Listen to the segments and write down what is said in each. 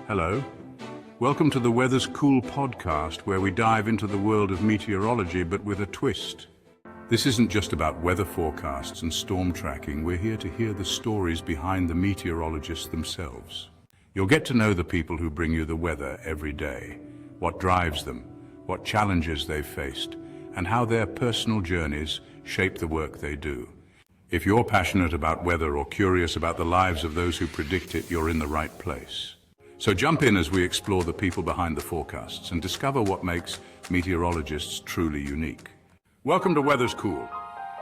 Hello. Welcome to the Weather Skool podcast, where we dive into the world of meteorology, but with a twist. This isn't just about weather forecasts and storm tracking. We're here to hear the stories behind the meteorologists themselves. You'll get to know the people who bring you the weather every day, what drives them, what challenges they've faced, and how their personal journeys shape the work they do. If you're passionate about weather or curious about the lives of those who predict it, you're in the right place. So jump in as we explore the people behind the forecasts and discover what makes meteorologists truly unique. Welcome to Weather Skool,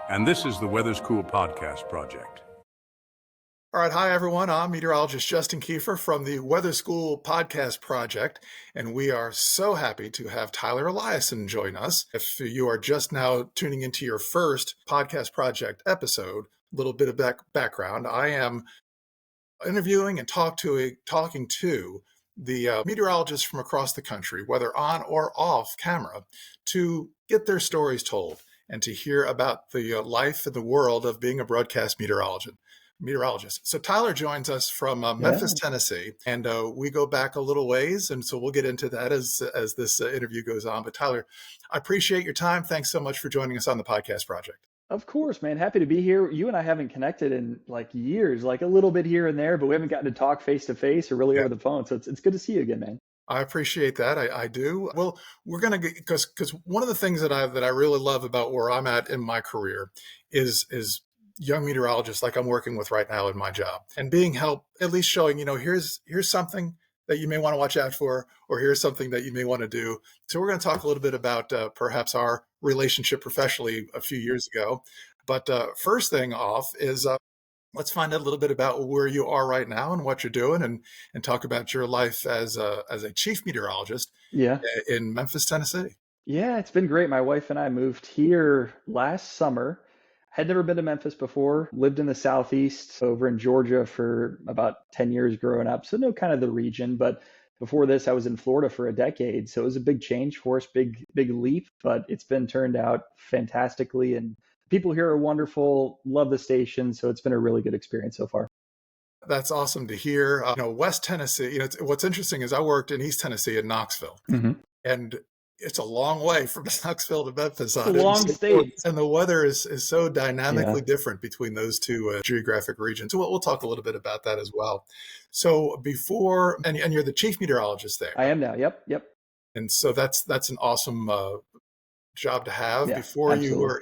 and this is the Weather Skool Podcast Project. All right. Hi, everyone. I'm meteorologist Justin Kiefer from the Weather Skool Podcast Project, and we are so happy to have Tyler Eliasen join us. If you are just now tuning into your first Podcast Project episode, a little bit of background. I am interviewing and talking to the meteorologists from across the country, whether on or off camera, to get their stories told and to hear about the life and the world of being a broadcast meteorologist. So Tyler joins us from Memphis, Tennessee, and we go back a little ways, and so we'll get into that as this interview goes on. But Tyler, I appreciate your time. Thanks so much for joining us on the podcast project. Of course, man. Happy to be here. You and I haven't connected in years, a little bit here and there, but we haven't gotten to talk face to face or really over the phone. So it's good to see you again, man. I appreciate that. I do. Well, we're going to get, because one of the things that I really love about where I'm at in my career is young meteorologists like I'm working with right now in my job, and being help, at least showing, here's something that you may want to watch out for, or here's something that you may want to do. So we're going to talk a little bit about perhaps our relationship professionally a few years ago. But first thing off is let's find out a little bit about where you are right now and what you're doing, and talk about your life as a chief meteorologist in Memphis, Tennessee. Yeah, it's been great. My wife and I moved here last summer. Had never been to Memphis before, lived in the Southeast over in Georgia for about 10 years growing up. So know kind of the region, but before this, I was in Florida for a decade. So it was a big change for us, big leap, but it's been turned out fantastically. And people here are wonderful, love the station. So it's been a really good experience so far. That's awesome to hear. West Tennessee, what's interesting is I worked in East Tennessee in Knoxville. Mm-hmm. And it's a long way from Knoxville to Memphis. It's a long state. And the weather is so dynamically different between those two geographic regions. So we'll talk a little bit about that as well. So before, and you're the chief meteorologist there. I am now. Yep. And so that's an awesome job to have. Yeah, before absolutely. You were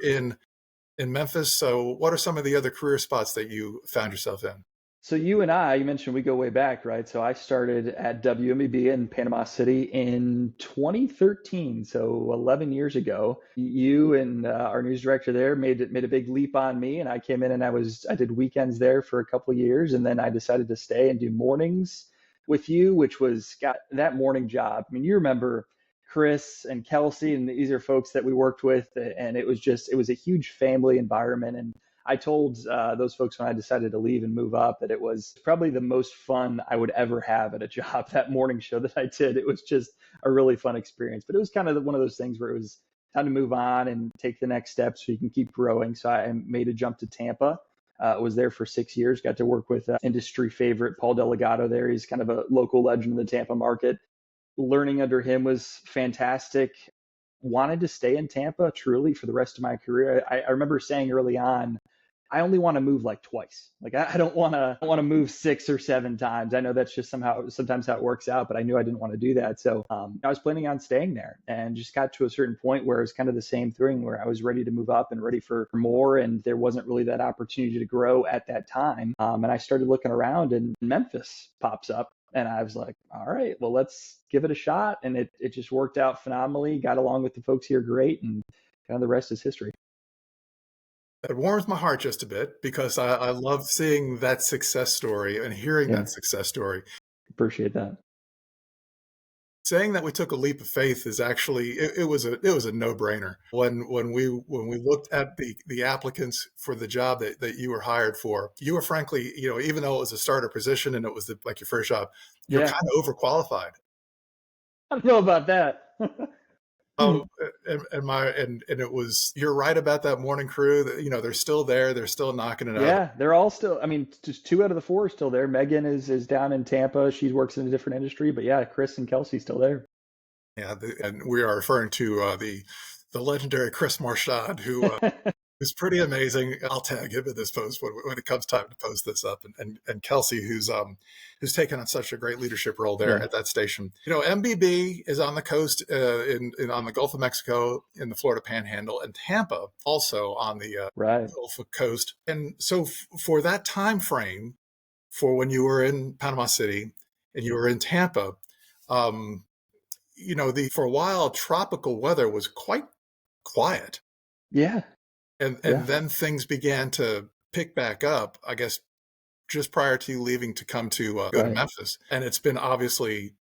in Memphis. So what are some of the other career spots that you found yourself in? So you and I, you mentioned we go way back, right? So I started at WMEB in Panama City in 2013, so 11 years ago. You and our news director there made a big leap on me, and I came in and I did weekends there for a couple of years, and then I decided to stay and do mornings with you, which was got that morning job. I mean, you remember Chris and Kelsey, and these are folks that we worked with, and it was a huge family environment. And I told those folks when I decided to leave and move up that it was probably the most fun I would ever have at a job, that morning show that I did. It was just a really fun experience. But it was kind of one of those things where it was time to move on and take the next step so you can keep growing. So I made a jump to Tampa. Was there for 6 years, got to work with industry favorite Paul Delegato there. He's kind of a local legend in the Tampa market. Learning under him was fantastic. Wanted to stay in Tampa truly for the rest of my career. I remember saying early on, I only want to move twice. I don't want to move 6 or 7 times. I know that's just sometimes how it works out, but I knew I didn't want to do that. So I was planning on staying there, and just got to a certain point where it was kind of the same thing where I was ready to move up and ready for more. And there wasn't really that opportunity to grow at that time. And I started looking around, and Memphis pops up. And I was like, all right, well, let's give it a shot. And it just worked out phenomenally. Got along with the folks here great, and kind of the rest is history. It warms my heart just a bit, because I love seeing that success story and hearing that success story. Appreciate that. Saying that we took a leap of faith is actually, it was a no-brainer. When we looked at the applicants for the job that you were hired for, you were frankly, even though it was a starter position and it was your first job, you're kind of overqualified. I don't know about that. Oh, and it was, you're right about that morning crew that, they're still there. They're still knocking it out. Yeah, they're all still. I mean, just two out of the four are still there. Megan is down in Tampa. She works in a different industry, but yeah, Chris and Kelsey's still there. Yeah, and we are referring to the legendary Chris Marchand, who is pretty amazing. I'll tag him in this post when it comes time to post this up, and Kelsey, who's taken on such a great leadership role there Yeah. at that station. MBB is on the coast on the Gulf of Mexico in the Florida Panhandle, and Tampa also on the Right. Gulf Coast. And so for that time frame, for when you were in Panama City and you were in Tampa, for a while, tropical weather was quite quiet. Yeah. And Yeah. then things began to pick back up, I guess, just prior to you leaving to come to go to Right. Memphis. And it's been obviously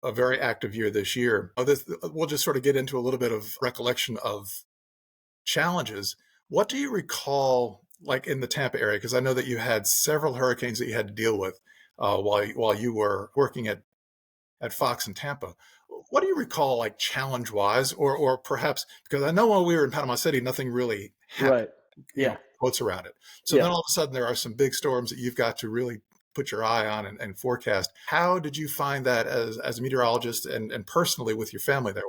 a very active year this year. We'll just sort of get into a little bit of recollection of challenges. What do you recall, like in the Tampa area? Because I know that you had several hurricanes that you had to deal with while you were working at Fox in Tampa. What do you recall, like challenge wise, or perhaps, because I know while we were in Panama City, nothing really happened, Right. Yeah. quotes around it. So Yeah. then all of a sudden there are some big storms that you've got to really put your eye on and forecast. How did you find that as a meteorologist and personally with your family there?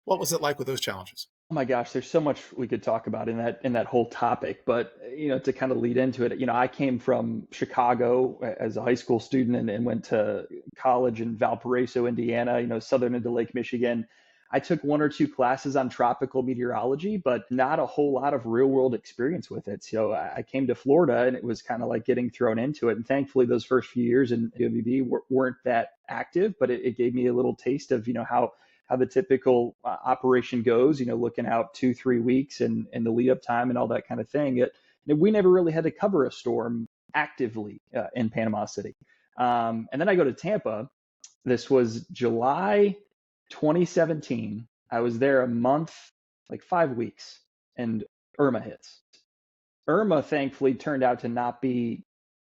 What was it like with those challenges? Oh my gosh, there's so much we could talk about in that whole topic, but to kind of lead into it, I came from Chicago as a high school student and went to college in Valparaiso, Indiana, southern into Lake Michigan. I took one or two classes on tropical meteorology, but not a whole lot of real world experience with it. So I came to Florida and it was kind of like getting thrown into it. And thankfully, those first few years in UMBB weren't that active, but it gave me a little taste of, how the typical operation goes, looking out 2-3 weeks and the lead up time and all that kind of thing. We never really had to cover a storm actively in Panama City. And then I go to Tampa. This was July 2017. I was there a month, like 5 weeks, and Irma hits. Irma thankfully turned out to not be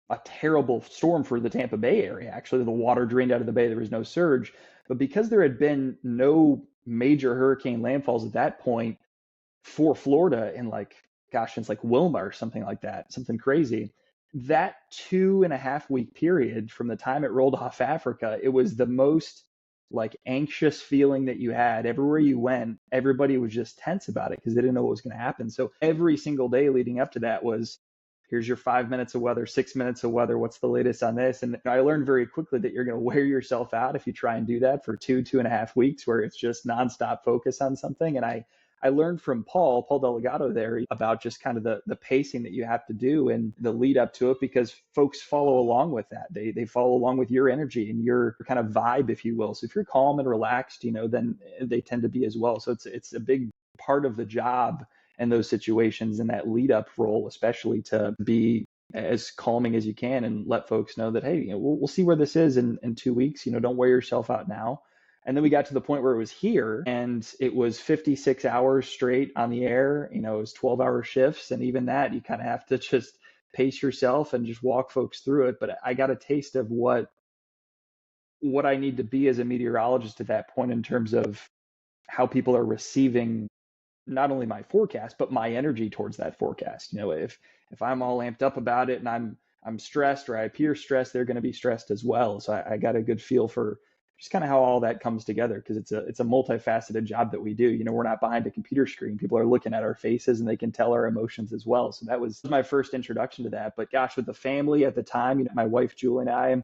a terrible storm for the Tampa Bay area. Actually, the water drained out of the bay. There was no surge. But because there had been no major hurricane landfalls at that point for Florida in since like Wilma or something like that, something crazy, that 2.5 week period from the time it rolled off Africa, it was the most like anxious feeling that you had. Everywhere you went, everybody was just tense about it because they didn't know what was going to happen. So every single day leading up to that was, here's your 5 minutes of weather, 6 minutes of weather. What's the latest on this? And I learned very quickly that you're going to wear yourself out if you try and do that for 2.5 weeks, where it's just nonstop focus on something. And I learned from Paul Delgado there about just kind of the pacing that you have to do and the lead up to it, because folks follow along with that. They follow along with your energy and your kind of vibe, if you will. So if you're calm and relaxed, then they tend to be as well. So it's a big part of the job in those situations, and that lead up role, especially, to be as calming as you can and let folks know that, hey, we'll see where this is in 2 weeks. Don't wear yourself out now. And then we got to the point where it was here and it was 56 hours straight on the air. It was 12-hour shifts. And even that, you kind of have to just pace yourself and just walk folks through it. But I got a taste of what I need to be as a meteorologist at that point in terms of how people are receiving not only my forecast, but my energy towards that forecast. If I'm all amped up about it and I'm stressed or I appear stressed, they're going to be stressed as well. So I got a good feel for just kind of how all that comes together, because it's a multifaceted job that we do. We're not behind a computer screen. People are looking at our faces and they can tell our emotions as well. So that was my first introduction to that. But gosh, with the family at the time, my wife Julie and I,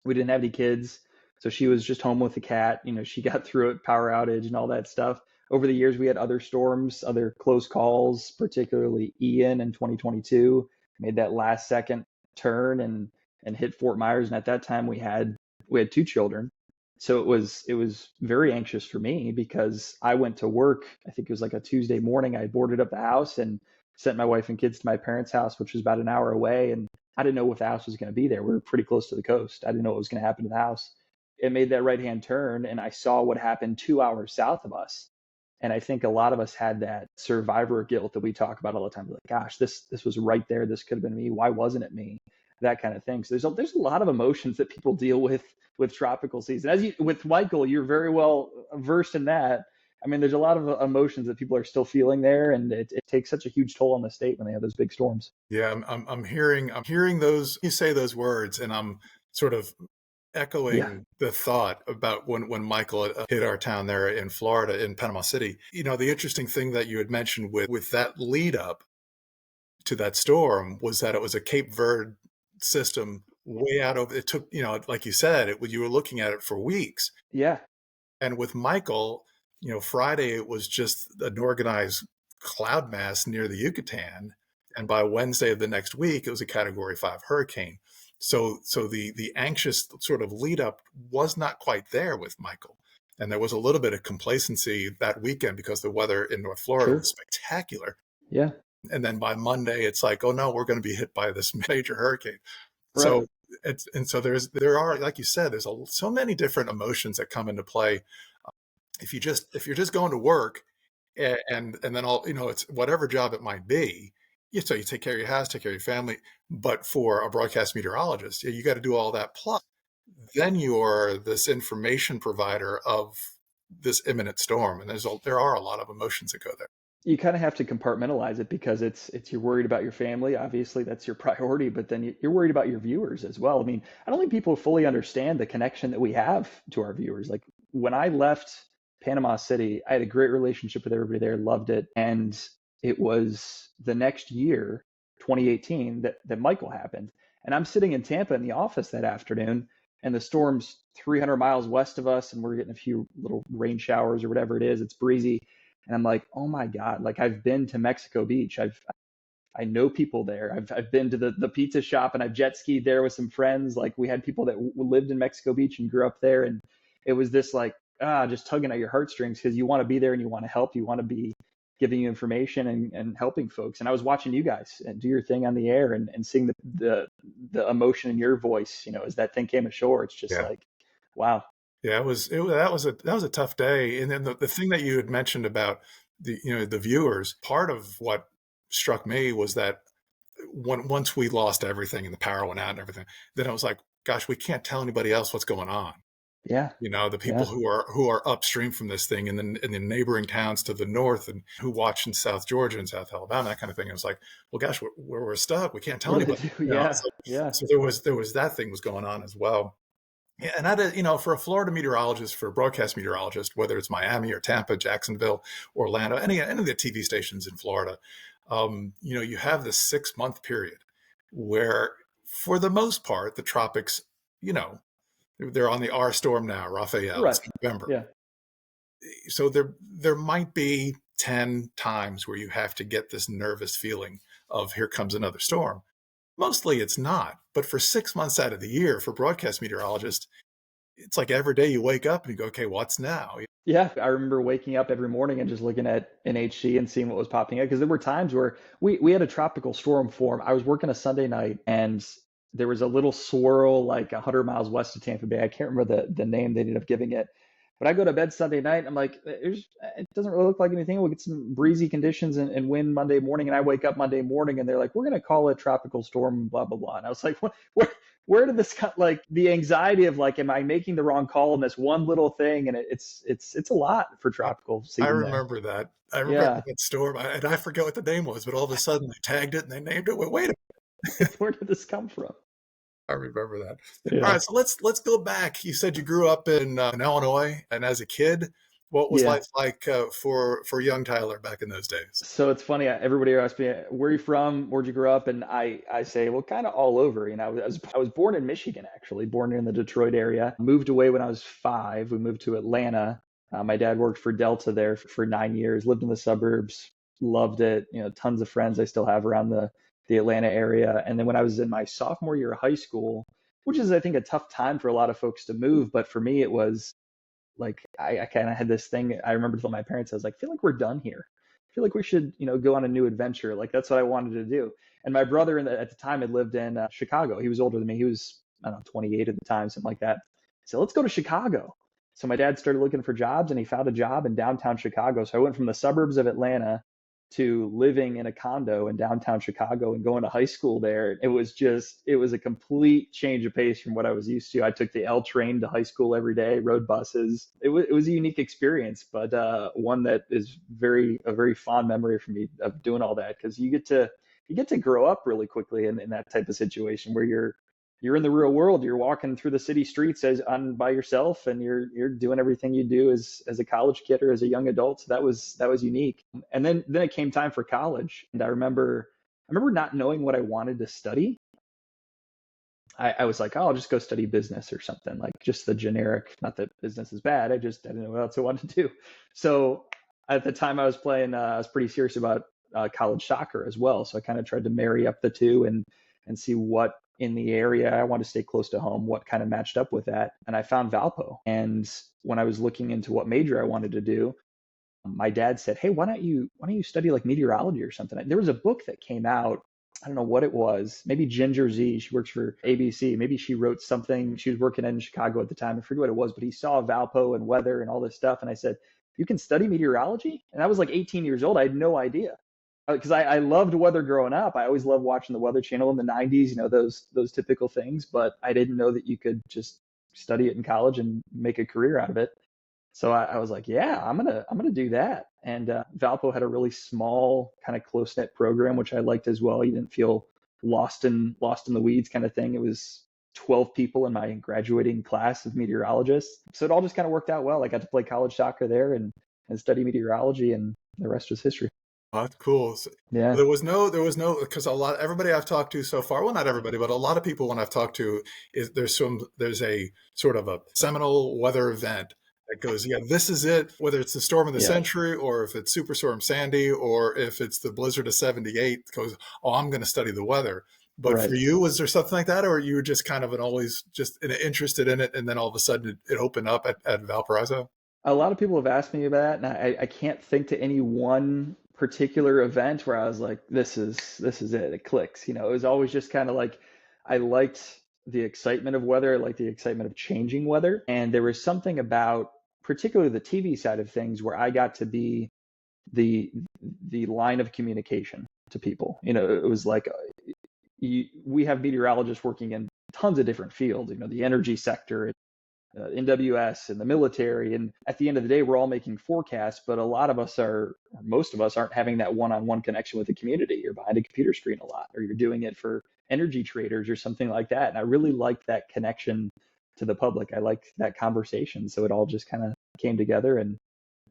we didn't have any kids. So she was just home with the cat. She got through it, power outage and all that stuff. Over the years, we had other storms, other close calls, particularly Ian in 2022, made that last second turn and hit Fort Myers. And at that time we had 2 children. So it was very anxious for me, because I went to work, I think it was like a Tuesday morning. I boarded up the house and sent my wife and kids to my parents' house, which was about an hour away. And I didn't know if the house was going to be there. We were pretty close to the coast. I didn't know what was going to happen to the house. It made that right-hand turn and I saw what happened 2 hours south of us. And I think a lot of us had that survivor guilt that we talk about all the time. Like, gosh, this was right there. This could have been me. Why wasn't it me? That kind of thing. So there's a lot of emotions that people deal with tropical season. With Michael, you're very well versed in that. I mean, there's a lot of emotions that people are still feeling there, and it takes such a huge toll on the state when they have those big storms. Yeah, I'm hearing those you say those words, and I'm sort of Yeah, echoing the thought about when Michael hit our town there in Florida in Panama City. The interesting thing that you had mentioned with that lead up to that storm was that it was a Cape Verde system way out of it took, like you said, you were looking at it for weeks. yeah, And with Michael, Friday it was just an organized cloud mass near the Yucatan, and by Wednesday of the next week it was a Category 5 hurricane. So the anxious sort of lead up was not quite there with Michael, and there was a little bit of complacency that weekend because the weather in North Florida was sure, spectacular. yeah, And then by Monday it's like, oh no, we're going to be hit by this major hurricane. right. So so there are, like you said, there's so many different emotions that come into play if you're just going to work, and then all, it's whatever job it might be. So you take care of your house, take care of your family. But for a broadcast meteorologist, you got to do all that. Plus, then you're this information provider of this imminent storm, and there are a lot of emotions that go there. You kind of have to compartmentalize it because it's you're worried about your family. Obviously, that's your priority, but then you're worried about your viewers as well. I mean, I don't think people fully understand the connection that we have to our viewers. Like when I left Panama City, I had a great relationship with everybody there, loved it, and it was the next year, 2018, that Michael happened, and I'm sitting in Tampa in the office that afternoon, and the storm's 300 miles west of us, and we're getting a few little rain showers or whatever it is. It's breezy, and I'm like, oh my God, like I've been to Mexico Beach. I know people there. I've been to the pizza shop and I've jet skied there with some friends. Like we had people that lived in Mexico Beach and grew up there. And it was this like, just tugging at your heartstrings because you want to be there and you want to help. You want to be giving you information and helping folks. And I was watching you guys and do your thing on the air and seeing the emotion in your voice, as that thing came ashore. It's just Yeah. like, wow. Yeah, that was a tough day. And then the thing that you had mentioned about the viewers, part of what struck me was that once we lost everything and the power went out and everything, then I was like, gosh, we can't tell anybody else what's going on. Yeah. The people Yeah. who are upstream from this thing, and then in the neighboring towns to the north, and who watch in South Georgia and South Alabama, that kind of thing. It was like, well, gosh, we're stuck. We can't tell What do they anybody. do? Yeah. So, Yeah. so there was that thing was going on as well. Yeah, and for a Florida meteorologist, for a broadcast meteorologist, whether it's Miami or Tampa, Jacksonville, Orlando, any of the TV stations in Florida, you have this 6 month period where, for the most part, the tropics, you know, they're on the R storm now, Raphael. Right. It's November, Yeah. so there might be 10 times where you have to get this nervous feeling of here comes another storm. Mostly it's not, but for 6 months out of the year, for broadcast meteorologists, it's like every day you wake up and you go, okay, what's now? Yeah, I remember waking up every morning and just looking at NHC and seeing what was popping up because there were times where we had a tropical storm form. I was working a Sunday night and there was a little swirl like 100 miles west of Tampa Bay. I can't remember the name they ended up giving it. But I go to bed Sunday night and I'm like, it doesn't really look like anything. We'll get some breezy conditions and wind Monday morning. And I wake up Monday morning and they're like, we're going to call it tropical storm, blah, blah, blah. And I was like, where did this come, like the anxiety of like, am I making the wrong call in this one little thing? And it's a lot for tropical I season there. remember that. I remember Yeah. that storm, and I forget what the name was, but all of a sudden they tagged it and they named it. Wait a minute, Where did this come from? I remember that. All Yeah. right, so let's go back. You said you grew up in Illinois, and as a kid, what was Yeah. life like for young Tyler back in those days? So it's funny. Everybody asks me, "Where are you from? Where'd you grow up?" And I say, "Well, kind of all over." I was born in Michigan, actually, born in the Detroit area. Moved away when I was 5. We moved to Atlanta. My dad worked for Delta there for 9 years. Lived in the suburbs, loved it. Tons of friends I still have around the Atlanta area. And then when I was in my sophomore year of high school, which is I think a tough time for a lot of folks to move, but for me it was like I kind of had this thing. I remember telling my parents, I was like, I feel like we're done here. I feel like we should, go on a new adventure. Like that's what I wanted to do. And my brother at the time had lived in Chicago. He was older than me. He was, I don't know, 28 at the time, something like that. So let's go to Chicago. So my dad started looking for jobs and he found a job in downtown Chicago. So I went from the suburbs of Atlanta to living in a condo in downtown Chicago and going to high school there. It was a complete change of pace from what I was used to. I took the L train to high school every day, rode buses. It was a unique experience, but one that is a very fond memory for me of doing all that, because you get to grow up really quickly in that type of situation where you're in the real world. You're walking through the city streets by yourself, and you're doing everything you do as a college kid or as a young adult. So that was unique. And then it came time for college, and I remember not knowing what I wanted to study. I was like, oh, I'll just go study business or something, like just the generic. Not that business is bad. I didn't know what else I wanted to do. So at the time, I was pretty serious about college soccer as well. So I kind of tried to marry up the two and see what in the area. I wanted to stay close to home, what kind of matched up with that. And I found Valpo. And when I was looking into what major I wanted to do, my dad said, hey, why don't you study like meteorology or something? There was a book that came out. I don't know what it was. Maybe Ginger Z. She works for ABC. Maybe she wrote something. She was working in Chicago at the time. I forget what it was, but he saw Valpo and weather and all this stuff. And I said, you can study meteorology? And I was like 18 years old. I had no idea, because I loved weather growing up. I always loved watching the Weather Channel in the 90s, those typical things, but I didn't know that you could just study it in college and make a career out of it. So I was like, yeah, I'm gonna do that. And Valpo had a really small, kind of close knit program, which I liked as well. You didn't feel lost in the weeds kind of thing. It was 12 people in my graduating class of meteorologists, so it all just kind of worked out well. I got to play college soccer there and study meteorology, and the rest was history. Oh, that's cool. So Yeah. there was no, because everybody I've talked to so far, well, not everybody, but a lot of people when I've talked to, there's a sort of a seminal weather event that goes, yeah, this is it, whether it's the storm of the Yeah. century, or if it's Superstorm Sandy, or if it's the blizzard of 78, goes, oh, I'm going to study the weather. But Right. for you, was there something like that, or you were just kind of always just interested in it, and then all of a sudden it opened up at Valparaiso? A lot of people have asked me about that, and I can't think to any one particular event where I was like, this is it. It clicks. It was always just kind of like, I liked the excitement of weather. I liked the excitement of changing weather. And there was something about particularly the TV side of things where I got to be the line of communication to people. It was like we have meteorologists working in tons of different fields, the energy sector, NWS and the military. And at the end of the day, we're all making forecasts, but most of us aren't having that one-on-one connection with the community. You're behind a computer screen a lot, or you're doing it for energy traders or something like that. And I really liked that connection to the public. I liked that conversation. So it all just kind of came together, and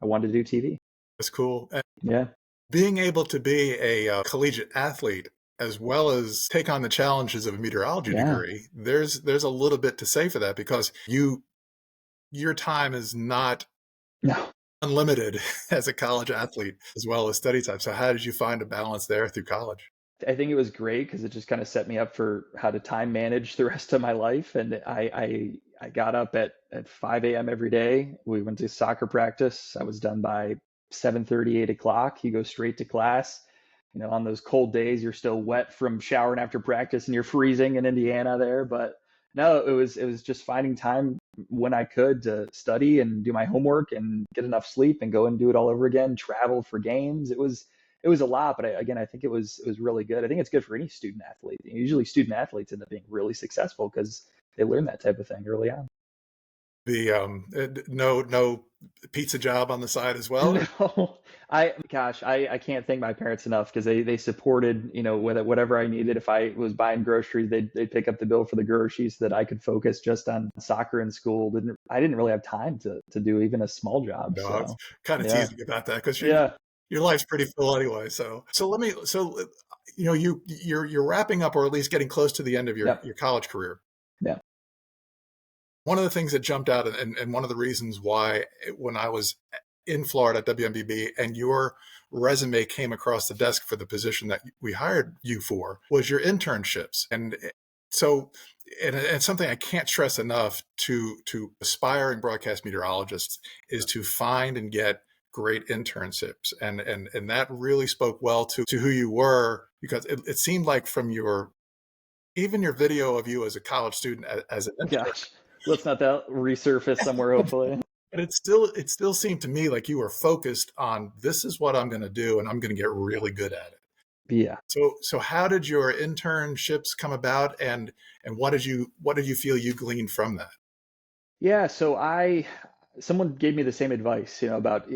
I wanted to do TV. That's cool. And Yeah. being able to be a collegiate athlete as well as take on the challenges of a meteorology Yeah. degree, there's a little bit to say for that, because your time is not No. unlimited as a college athlete as well as study time. So how did you find a balance there through college? I think it was great because it just kind of set me up for how to time manage the rest of my life. And I got up at 5 a.m. every day. We went to soccer practice. I was done by 7:30, 8 o'clock. You go straight to class. On those cold days, you're still wet from showering after practice and you're freezing in Indiana there. But no, it was just finding time when I could to study and do my homework and get enough sleep and go and do it all over again, travel for games. It was a lot, but I think it was really good. I think it's good for any student athlete. Usually student athletes end up being really successful because they learn that type of thing early on. The no pizza job on the side as well? No, I can't thank my parents enough because they supported, whatever I needed. If I was buying groceries, they'd pick up the bill for the groceries so that I could focus just on soccer and school. I didn't really have time to do even a small job. No, I was So kind of yeah, teasing about that because yeah, your life's pretty full anyway. So you're wrapping up, or at least getting close to the end of your yep, college career. yeah, One of the things that jumped out, and one of the reasons why when I was in Florida at WMBB and your resume came across the desk for the position that we hired you for, was your internships. And so, and it's something I can't stress enough to aspiring broadcast meteorologists is to find and get great internships. And that really spoke well to who you were, because it seemed like from even your video of you as a college student, as an intern. gosh, let's not that resurface somewhere, hopefully. But it still seemed to me like you were focused on this is what I'm going to do, and I'm going to get really good at it. Yeah. So how did your internships come about, and what did you feel you gleaned from that? Yeah. Someone gave me the same advice, about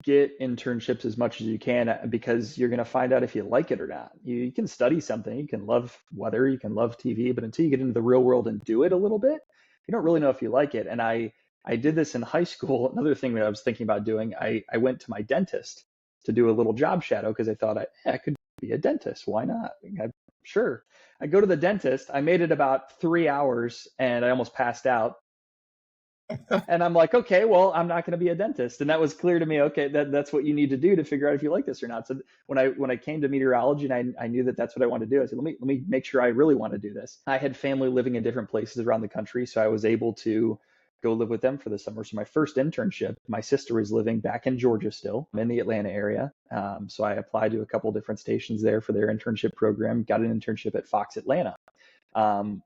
get internships as much as you can because you're going to find out if you like it or not. You can study something, you can love weather, you can love TV, but until you get into the real world and do it a little bit, you don't really know if you like it. And I did this in high school. Another thing that I was thinking about doing, I went to my dentist to do a little job shadow because I thought I could be a dentist. Why not? Sure. I go to the dentist. I made it about 3 hours and I almost passed out. And I'm like, okay, well, I'm not going to be a dentist. And that was clear to me. Okay, that's what you need to do to figure out if you like this or not. So when I came to meteorology and I knew that that's what I wanted to do, I said, let me make sure I really want to do this. I had family living in different places around the country, so I was able to go live with them for the summer. So my first internship, my sister was living back in Georgia still, in the Atlanta area. So I applied to a couple different stations there for their internship program, got an internship at Fox Atlanta.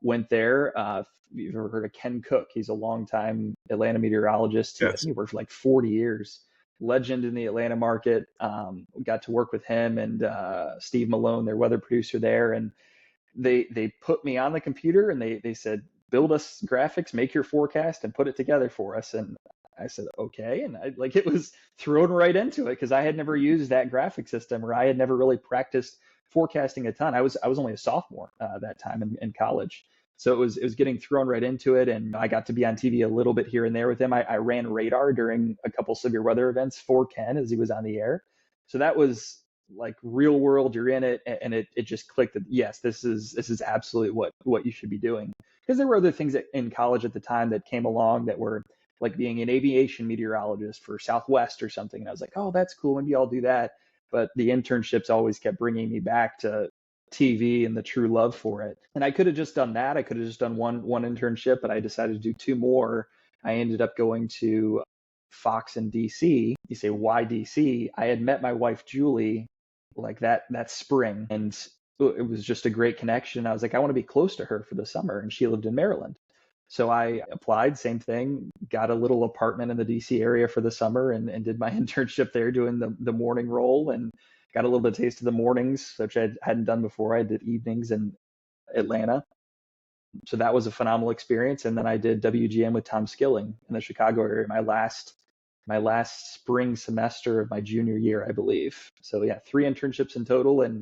Went there. You've ever heard of Ken Cook? He's a longtime Atlanta meteorologist. I think Yes. he worked for like 40 years. Legend in the Atlanta market. Got to work with him and Steve Malone, their weather producer there. And they put me on the computer and they said, build us graphics, make your forecast, and put it together for us. And I said, okay. And it was thrown right into it because I had never used that graphic system or I had never really practiced forecasting a ton. I was only a sophomore that time in college. So it was getting thrown right into it. And I got to be on TV a little bit here and there with him. I ran radar during a couple severe weather events for Ken as he was on the air. So that was like real world, you're in it, and it just clicked that yes, this is absolutely what you should be doing. Because there were other things in college at the time that came along that were like being an aviation meteorologist for Southwest or something. And I was like, oh, that's cool. Maybe I'll do that. But the internships always kept bringing me back to TV and the true love for it. And I could have just done that. I could have just done one internship, but I decided to do two more. I ended up going to Fox in DC. You say, why DC? I had met my wife Julie like that spring, and it was just a great connection. I was like, I want to be close to her for the summer, and she lived in Maryland. So I applied, same thing, got a little apartment in the DC area for the summer and did my internship there doing the morning role and got a little bit of taste of the mornings, which I hadn't done before. I did evenings in Atlanta. So that was a phenomenal experience. And then I did WGN with Tom Skilling in the Chicago area, my last spring semester of my junior year, I believe. So yeah, three internships in total, and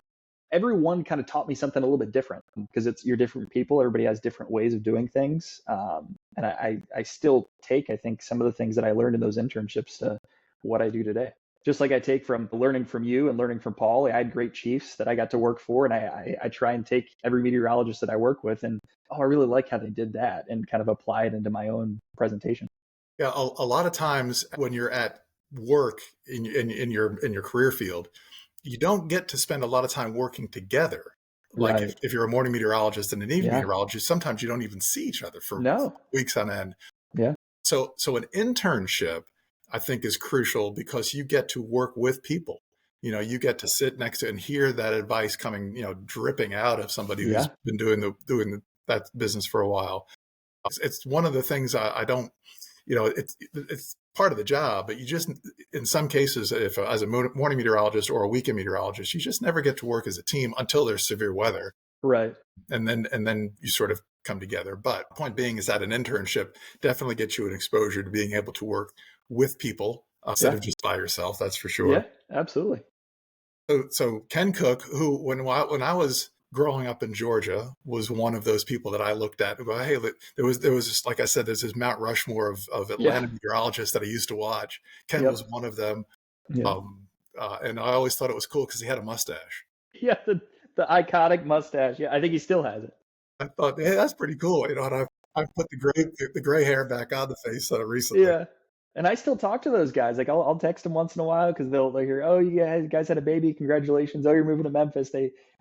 every one kind of taught me something a little bit different because you're different people. Everybody has different ways of doing things, and I still take, I think, some of the things that I learned in those internships to what I do today. Just like I take from learning from you and learning from Paul, I had great chiefs that I got to work for, and I try and take every meteorologist that I work with and, oh, I really like how they did that and kind of apply it into my own presentation. Yeah, a lot of times when you're at work in your career field, you don't get to spend a lot of time working together. Like if, Right. if you're a morning meteorologist and an evening Yeah. meteorologist, sometimes you don't even see each other for No. weeks on end. Yeah. So an internship, I think, is crucial because you get to work with people. You get to sit next to and hear that advice coming, dripping out of somebody who's Yeah. been that business for a while. It's one of the things I don't, it's part of the job, but you just, in some cases, if as a morning meteorologist or a weekend meteorologist, you just never get to work as a team until there's severe weather, Right. and then you sort of come together. But point being is that an internship definitely gets you an exposure to being able to work with people instead Yeah. of just by yourself. That's for sure. Yeah. Absolutely. So Ken Cook, who when I was growing up in Georgia, was one of those people that I looked at and go, hey, there was just, like I said, there's this Mount Rushmore of Yeah. Atlanta meteorologists that I used to watch. Ken was Yep. one of them, Yep. and I always thought it was cool because he had a mustache. Yeah. The iconic mustache. Yeah. I think he still has it. I thought, hey, that's pretty cool, and I've put the gray hair back on the face recently. Yeah. And I still talk to those guys. Like I'll text them once in a while because they'll hear, oh, you guys had a baby, congratulations. Oh, you're moving to Memphis.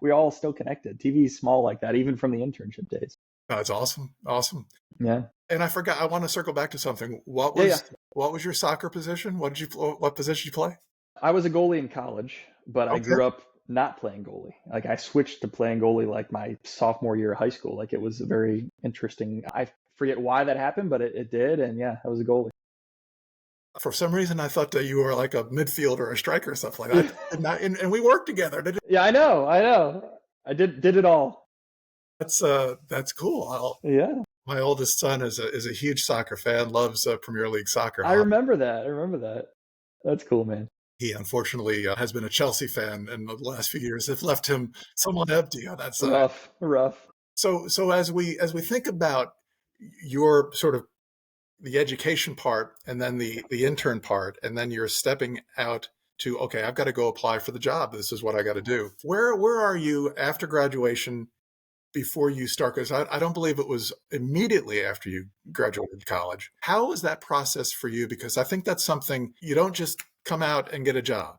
We're all still connected. TV is small like that, even from the internship days. That's awesome, awesome. Yeah. And I forgot. I want to circle back to something. What Yeah. Yeah. was what was your soccer position? What position did you play? I was a goalie in college, but I Okay. grew up not playing goalie. Like I switched to playing goalie like my sophomore year of high school. Like it was a very interesting. I forget why that happened, but it did. And yeah, I was a goalie. For some reason, I thought that you were like a midfielder or a striker or something like that. Did not, and we worked together. Yeah, I know. I did it all. That's cool. Yeah. My oldest son is a huge soccer fan, loves Premier League soccer. I remember that. I remember that. That's cool, man. He unfortunately has been a Chelsea fan, and the last few years have left him somewhat empty on that side. Rough. So as we think about your sort of the education part and then the intern part, and then you're stepping out to, okay, I've got to go apply for the job. This is what I got to do. Where are you after graduation before you start? Because I don't believe it was immediately after you graduated college. How was that process for you? Because I think that's something you don't just come out and get a job.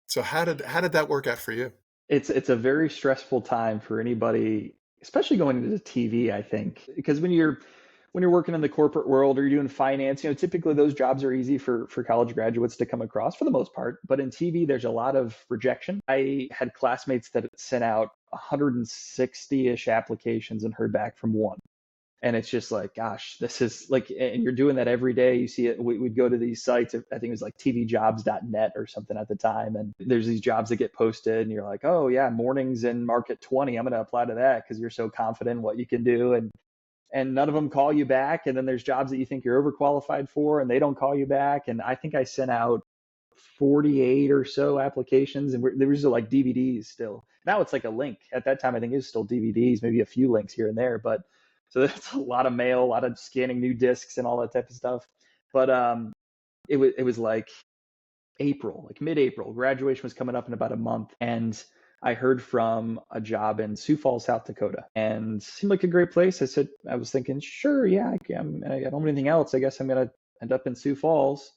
So how did that work out for you? It's a very stressful time for anybody, especially going into TV, I think, because when you're working in the corporate world or you're doing finance, typically those jobs are easy for college graduates to come across for the most part. But in TV, there's a lot of rejection. I had classmates that sent out 160-ish applications and heard back from one. And it's just like, gosh, this is like, and you're doing that every day. You see it. We'd go to these sites. I think it was like tvjobs.net or something at the time. And there's these jobs that get posted and you're like, oh yeah, mornings in market 20. I'm going to apply to that because you're so confident in what you can do. And none of them call you back. And then there's jobs that you think you're overqualified for and they don't call you back. And I think I sent out 48 or so applications, and there was like DVDs still. Now it's like a link. At that time, I think it was still DVDs, maybe a few links here and there. But so that's a lot of mail, a lot of scanning new discs and all that type of stuff. But it was like April, like mid-April. Graduation was coming up in about a month, and I heard from a job in Sioux Falls, South Dakota, and seemed like a great place. I was thinking, sure, yeah, I don't have anything else. I guess I'm gonna end up in Sioux Falls.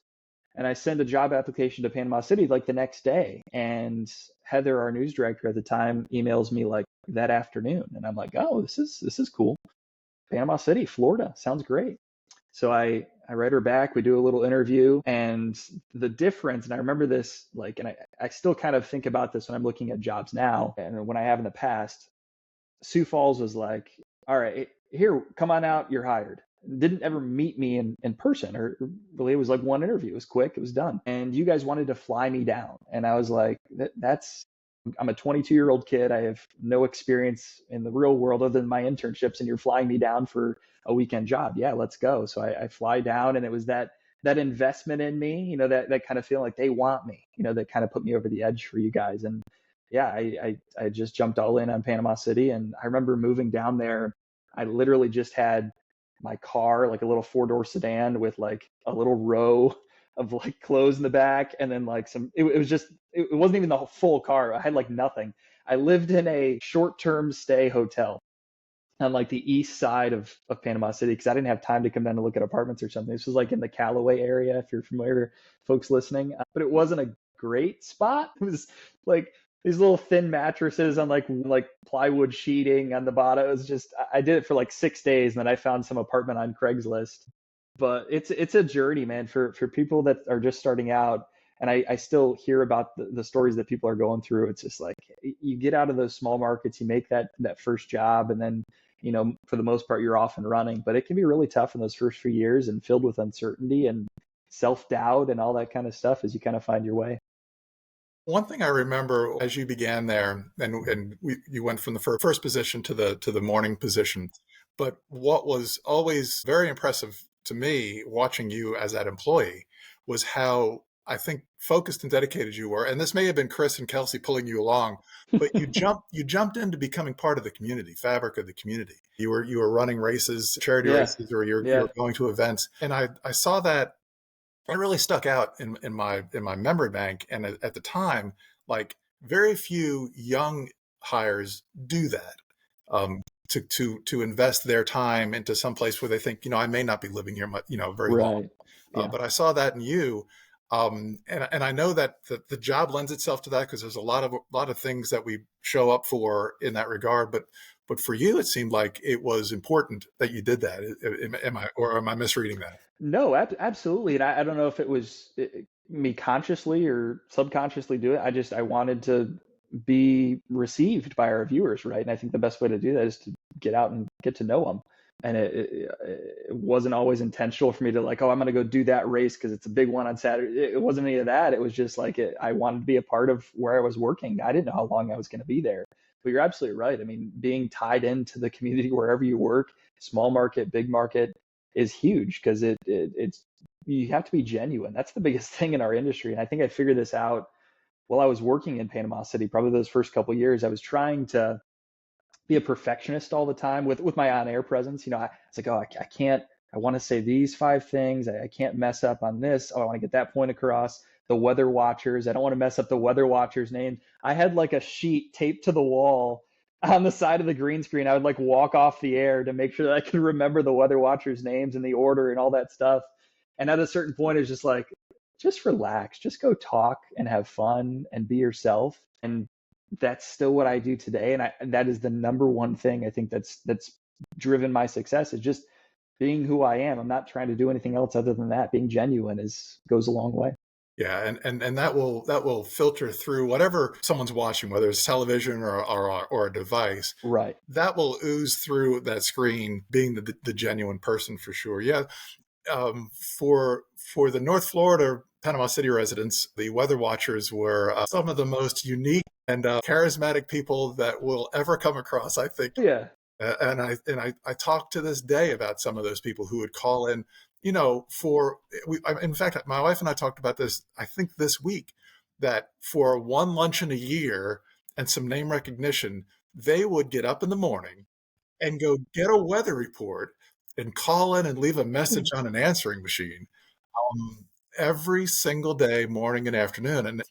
And I sent a job application to Panama City like the next day. And Heather, our news director at the time, emails me like that afternoon. And I'm like, oh, this is cool. Panama City, Florida. Sounds great. So I write her back. We do a little interview. And the difference, and I remember this, like, and I still kind of think about this when I'm looking at jobs now and when I have in the past. Sioux Falls was like, all right, here, come on out. You're hired. Didn't ever meet me in person, or really it was like one interview. It was quick, it was done. And you guys wanted to fly me down. And I was like, I'm a 22-year-old kid. I have no experience in the real world other than my internships, and you're flying me down for a weekend job. Yeah, let's go. So I fly down, and it was that investment in me, that kind of feeling like they want me, that kind of put me over the edge for you guys. And yeah, I just jumped all in on Panama City. And I remember moving down there. I literally just had my car, like a little 4-door sedan with like a little row of like clothes in the back. And then like it wasn't even the full car. I had like nothing. I lived in a short-term stay hotel on like the east side of Panama City because I didn't have time to come down to look at apartments or something. This was like in the Callaway area, if you're familiar, folks listening. But it wasn't a great spot. It was like these little thin mattresses on like plywood sheeting on the bottom. It was just, I did it for like 6 days, and then I found some apartment on Craigslist. But it's a journey, man, for people that are just starting out. And I still hear about the stories that people are going through. It's just like you get out of those small markets, you make that first job, and then for the most part you're off and running. But it can be really tough in those first few years and filled with uncertainty and self-doubt and all that kind of stuff as you kind of find your way. One thing I remember as you began there, and you went from the first position to the morning position, but what was always very impressive to me watching you as that employee was how, I think, focused and dedicated you were. And this may have been Chris and Kelsey pulling you along, but you jumped into becoming part of the community, fabric of the community. You were running races, charity races, or you were going to events, and I saw that. It really stuck out in my memory bank. And at the time, like very few young hires do that, to invest their time into some place where they think, I may not be living here, very long. Yeah. But I saw that in you. And I know that the job lends itself to that because there's a lot of things that we show up for in that regard. But for you, it seemed like it was important that you did that. Am I misreading that? No, absolutely. And I don't know if it was me consciously or subconsciously do it. I wanted to be received by our viewers, right? And I think the best way to do that is to get out and get to know them. And it wasn't always intentional for me to like, oh, I'm going to go do that race because it's a big one on Saturday. It wasn't any of that. It was just like I wanted to be a part of where I was working. I didn't know how long I was going to be there. But you're absolutely right. I mean, being tied into the community wherever you work, small market, big market, is huge because it's you have to be genuine. That's the biggest thing in our industry. And I think I figured this out while I was working in Panama City. Probably those first couple of years, I was trying to be a perfectionist all the time with my on-air presence. You know, it's like, oh, I can't, I want to say these 5 things. I can't mess up on this. Oh, I want to get that point across. The weather watchers, I don't want to mess up the weather watchers' name. I had like a sheet taped to the wall on the side of the green screen. I would like walk off the air to make sure that I could remember the weather watchers' names and the order and all that stuff. And at a certain point, it's just like, just relax, just go talk and have fun and be yourself. And that's still what I do today. And that is the number one thing I think that's driven my success, is just being who I am. I'm not trying to do anything else other than that. Being genuine goes a long way. Yeah, and that will filter through whatever someone's watching, whether it's television or a device. Right. That will ooze through that screen, being the genuine person for sure. Yeah, for the North Florida Panama City residents, the weather watchers were some of the most unique and charismatic people that we'll ever come across, I think. Yeah. And I talk to this day about some of those people who would call in, you know, in fact, my wife and I talked about this, I think this week, that for one luncheon a year and some name recognition, they would get up in the morning and go get a weather report and call in and leave a message on an answering machine every single day, morning and afternoon. And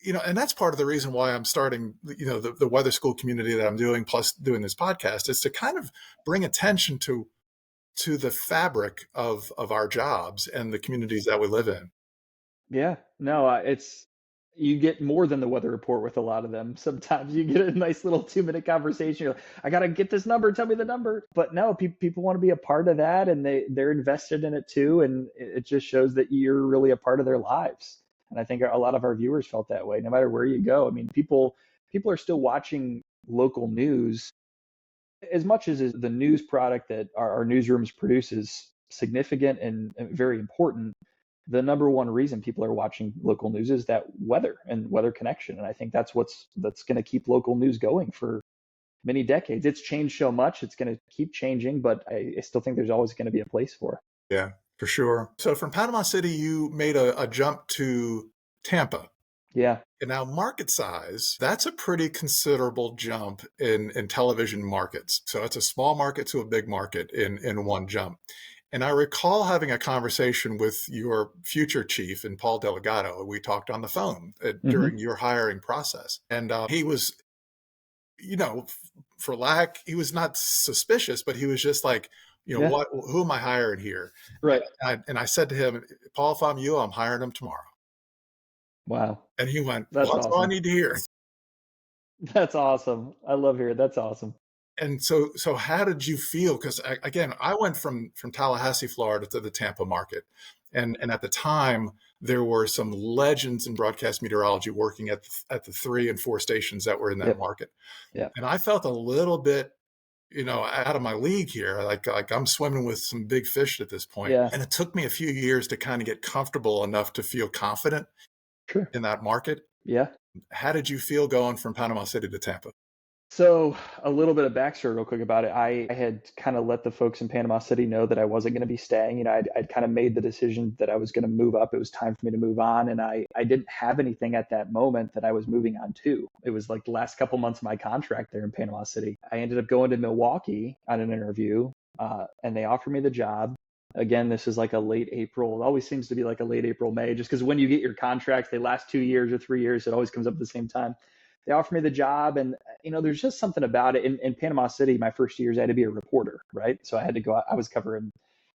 you know, and that's part of the reason why I'm starting, you know, the weather school community that I'm doing, plus doing this podcast, is to kind of bring attention to the fabric of our jobs and the communities that we live in. Yeah. No, you get more than the weather report with a lot of them. Sometimes you get a nice little 2-minute conversation. You're like, I got to get this number. Tell me the number. But no, people want to be a part of that, and they're invested in it too. And it just shows that you're really a part of their lives. And I think a lot of our viewers felt that way, no matter where you go. I mean, people are still watching local news as much as the news product that our newsrooms produce is significant and very important. The number one reason people are watching local news is that weather and weather connection. And I think that's going to keep local news going for many decades. It's changed so much. It's going to keep changing, but I still think there's always going to be a place for it. Yeah, for sure. So from Panama City, you made a jump to Tampa. Yeah. And now market size, that's a pretty considerable jump in television markets. So it's a small market to a big market in one jump. And I recall having a conversation with your future chief and Paul Delgado. We talked on the phone during your hiring process. And he was, you know, he was not suspicious, but he was just like, you know, who am I hiring here? Right. And I said to him, Paul, if I'm you, I'm hiring him tomorrow. Wow. And he went, that's awesome. All I need to hear. That's awesome. I love hearing it. That's awesome. And so how did you feel? Because again, I went from Tallahassee, Florida to the Tampa market. And at the time, there were some legends in broadcast meteorology working at the 3 and 4 stations that were in that market. Yeah. And I felt a little bit, you know, out of my league here. Like I'm swimming with some big fish at this point. Yeah. And it took me a few years to kind of get comfortable enough to feel confident in that market. Yeah. How did you feel going from Panama City to Tampa? So a little bit of backstory real quick about it. I had kind of let the folks in Panama City know that I wasn't going to be staying. You know, I'd kind of made the decision that I was going to move up. It was time for me to move on. And I didn't have anything at that moment that I was moving on to. It was like the last couple months of my contract there in Panama City. I ended up going to Milwaukee on an interview and they offered me the job. Again, this is like a late April. It always seems to be like a late April, May, just because when you get your contracts, they last 2 years or 3 years. It always comes up at the same time. They offered me the job, and you know, there's just something about it. In Panama City, my first years, I had to be a reporter, right? So I had to go out. I was covering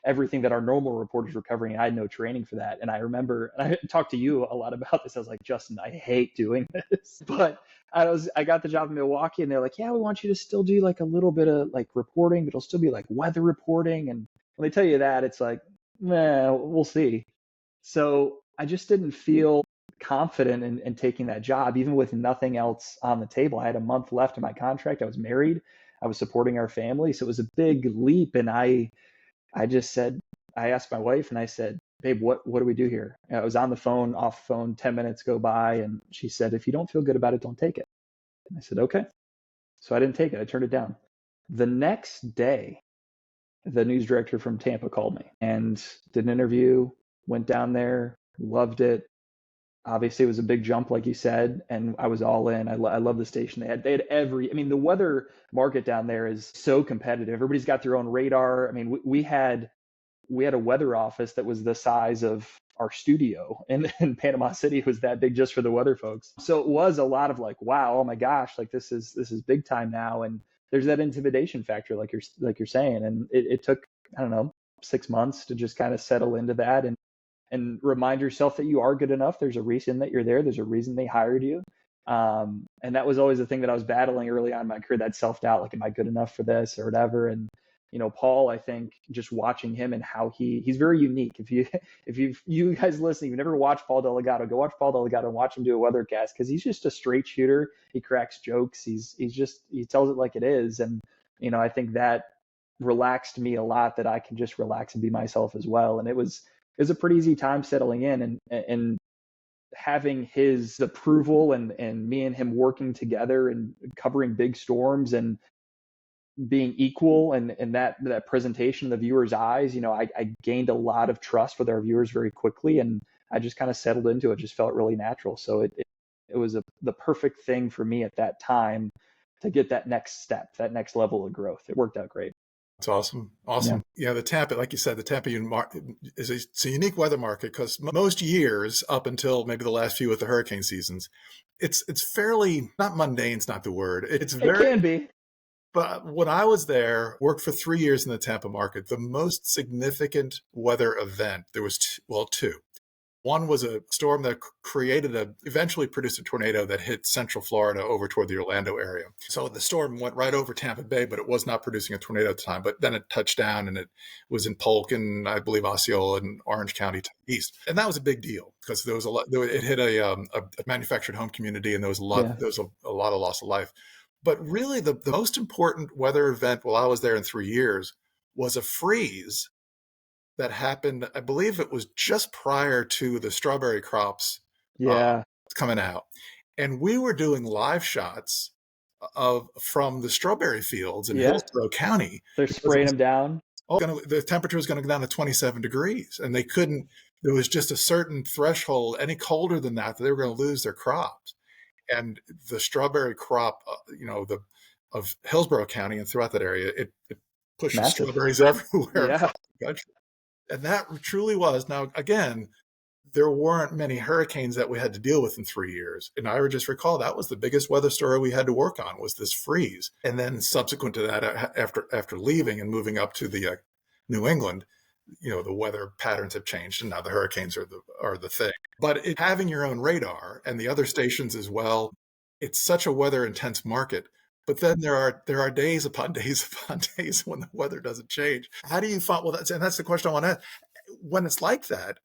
everything that our normal reporters were covering. I had no training for that. And I remember, and I talked to you a lot about this. I was like, Justin, I hate doing this, but I got the job in Milwaukee, and they're like, yeah, we want you to still do like a little bit of like reporting, but it'll still be like weather reporting. And when they tell you that, it's like, we'll see. So I just didn't feel confident in taking that job, even with nothing else on the table. I had a month left in my contract. I was married. I was supporting our family. So it was a big leap. And I just said, I asked my wife and I said, babe, what do we do here? And I was on the phone, off phone, 10 minutes go by. And she said, if you don't feel good about it, don't take it. And I said, okay. So I didn't take it. I turned it down. The next day, the news director from Tampa called me and did an interview, went down there, loved it. Obviously, it was a big jump, like you said, and I was all in. I love the station. They had the weather market down there is so competitive. Everybody's got their own radar. I mean, we had a weather office that was the size of our studio in Panama City. It was that big just for the weather folks. So it was a lot of like, wow, oh my gosh, like this is big time now. And there's that intimidation factor, like you're saying. And it took, I don't know, 6 months to just kind of settle into that and remind yourself that you are good enough. There's a reason that you're there. There's a reason they hired you. And that was always the thing that I was battling early on in my career, that self-doubt, like, am I good enough for this or whatever? And, Paul, I think just watching him and how he's very unique. If you guys listening, you've never watched Paul Delgado, go watch Paul Delgado and watch him do a weathercast, because he's just a straight shooter. He cracks jokes. He tells it like it is. And, I think that relaxed me a lot, that I can just relax and be myself as well. And it was a pretty easy time settling in and having his approval and me and him working together and covering big storms and being equal and that presentation in the viewer's eyes. I gained a lot of trust with our viewers very quickly, and I just kind of settled into it. Just felt really natural. So it was the perfect thing for me at that time to get that next step, that next level of growth. It worked out great. It's awesome. Yeah, the Tampa, like you said, the Tampa is a unique weather market, because most years up until maybe the last few with the hurricane seasons, it's fairly, not mundane's not the word. It can be. But when I was there, worked for 3 years in the Tampa market, the most significant weather event, there was two. One was a storm that eventually produced a tornado that hit central Florida over toward the Orlando area. So the storm went right over Tampa Bay, but it was not producing a tornado at the time. But then it touched down, and it was in Polk and I believe Osceola and Orange County to the east. And that was a big deal, because there was it hit a manufactured home community, and there was a lot of loss of life. But really, the most important weather event while I was there in 3 years was a freeze that happened. I believe it was just prior to the strawberry crops coming out. And we were doing live shots from the strawberry fields in Hillsborough County. They're spraying them down. The temperature was going to go down to 27 degrees, and there was just a certain threshold. Any colder than that, they were going to lose their crops. And the strawberry crop, of Hillsborough County and throughout that area, it pushes strawberries everywhere across the country. And that truly was. Now, again, there weren't many hurricanes that we had to deal with in 3 years. And I would just recall that was the biggest weather story we had to work on, was this freeze. And then subsequent to that, after leaving and moving up to the New England, the weather patterns have changed, and now the hurricanes are the thing. But having your own radar and the other stations as well, it's such a weather intense market. But then there are days upon days upon days when the weather doesn't change. How do you find? Well, that's the question I want to ask. When it's like that,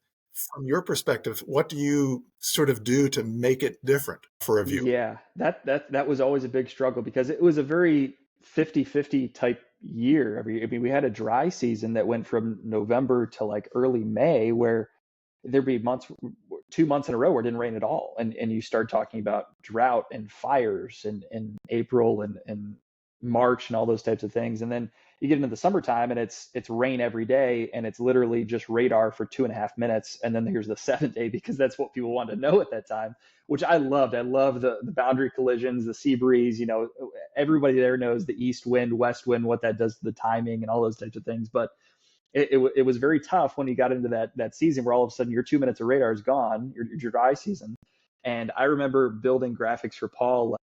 from your perspective, what do you sort of do to make it different for a viewer? Yeah, that was always a big struggle, because it was a very 50-50 type year. We had a dry season that went from November to like early May, where there'd be 2 months in a row where it didn't rain at all. And you start talking about drought and fires in April and March and all those types of things. And then you get into the summertime, and it's rain every day, and it's literally just radar for 2.5 minutes. And then here's the 7th day, because that's what people wanted to know at that time, which I loved. I love the boundary collisions, the sea breeze. Everybody there knows the east wind, west wind, what that does to the timing and all those types of things. But it was very tough when you got into that season where all of a sudden your 2 minutes of radar is gone, your dry season. And I remember building graphics for Paul,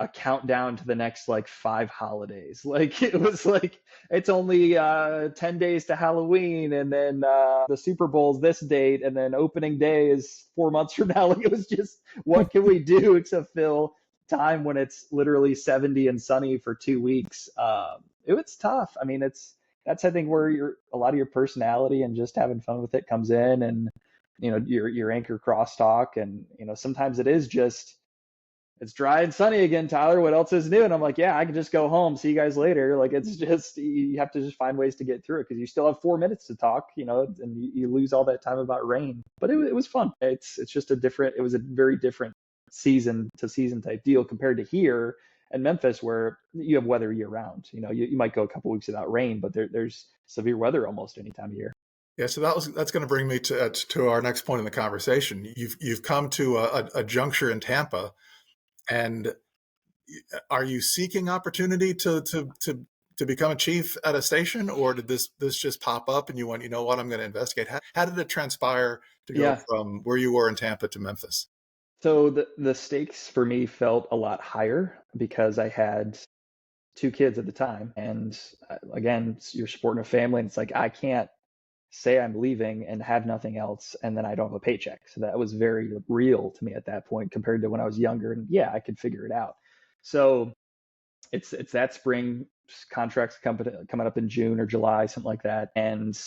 a countdown to the next like 5 holidays. Like it was like, it's only 10 days to Halloween, and then the Super Bowl's this date, and then opening day is 4 months from now. Like it was just, what can we do to fill time when it's literally 70 and sunny for 2 weeks? It was tough. I mean, that's I think where a lot of your personality and just having fun with it comes in, and your anchor crosstalk, and sometimes it is just it's dry and sunny again, Tyler. What else is new? And I'm like, yeah, I can just go home. See you guys later. Like, it's just, you have to just find ways to get through it because you still have 4 minutes to talk, and you lose all that time about rain. But it was fun. It's just it was a very different season to season type deal compared to here in Memphis where you have weather year round. You might go a couple weeks without rain, but there's severe weather almost any time of year. Yeah, so that's going to bring me to our next point in the conversation. You've come to a juncture in Tampa, and are you seeking opportunity to become a chief at a station, or did this just pop up and you went, you know what, I'm going to investigate? How did it transpire to go Yeah. from where you were in Tampa to Memphis? So the stakes for me felt a lot higher because I had 2 kids at the time, and again, you're supporting a family, and it's like I can't say I'm leaving and have nothing else and then I don't have a paycheck. So that was very real to me at that point compared to when I was younger. And yeah, I could figure it out. So it's that spring, contracts coming up in June or July, something like that. And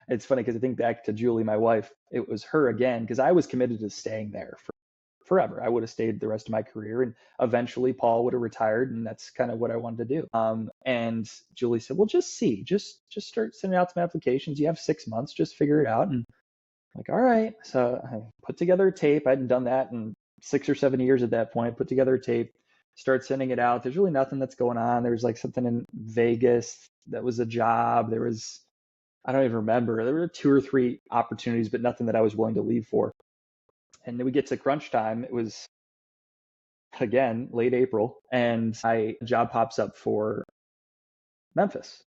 it's funny because I think back to Julie, my wife, it was her again, because I was committed to staying there for forever. I would have stayed the rest of my career, and eventually Paul would have retired, and that's kind of what I wanted to do. And Julie said, "Well, just start sending out some applications. You have 6 months, just figure it out." And I'm like, all right. So I put together a tape. I hadn't done that in 6 or 7 years at that point. Put together a tape, start sending it out. There's really nothing that's going on. There was like something in Vegas that was a job. There was, I don't even remember. There were 2 or 3 opportunities, but nothing that I was willing to leave for. And then we get to crunch time. It was, again, late April, and a job pops up for Memphis.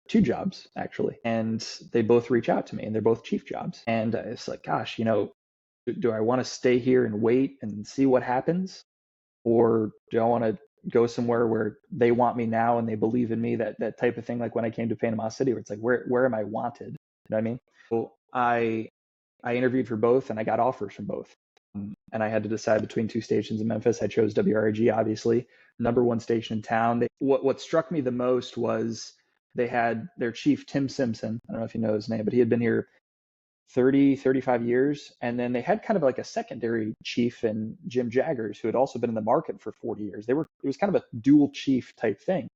2 jobs, actually. And they both reach out to me, and they're both chief jobs. And it's like, gosh, do I want to stay here and wait and see what happens? Or do I want to go somewhere where they want me now and they believe in me, that type of thing, like when I came to Panama City, where it's like, where am I wanted? You know what I mean? So I interviewed for both and I got offers from both. And I had to decide between 2 stations in Memphis. I chose WRIG, obviously, #1 station in town. What struck me the most was they had their chief, Tim Simpson. I don't know if you know his name, but he had been here 35 years. And then they had kind of like a secondary chief in Jim Jaggers, who had also been in the market for 40 years. It was kind of a dual chief type thing.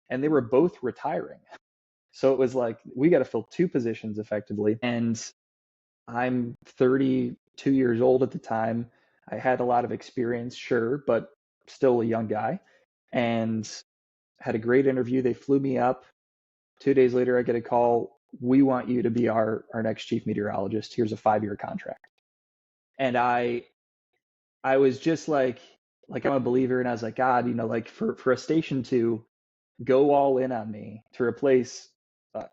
And they were both retiring. So it was like, we got to fill 2 positions effectively. And I'm 32 years old at the time. I had a lot of experience, sure, but still a young guy, and had a great interview. They flew me up. 2 days later, I get a call. We want you to be our next chief meteorologist. Here's a 5-year contract. And I was just like I'm a believer, and I was like, God, like for a station to go all in on me to replace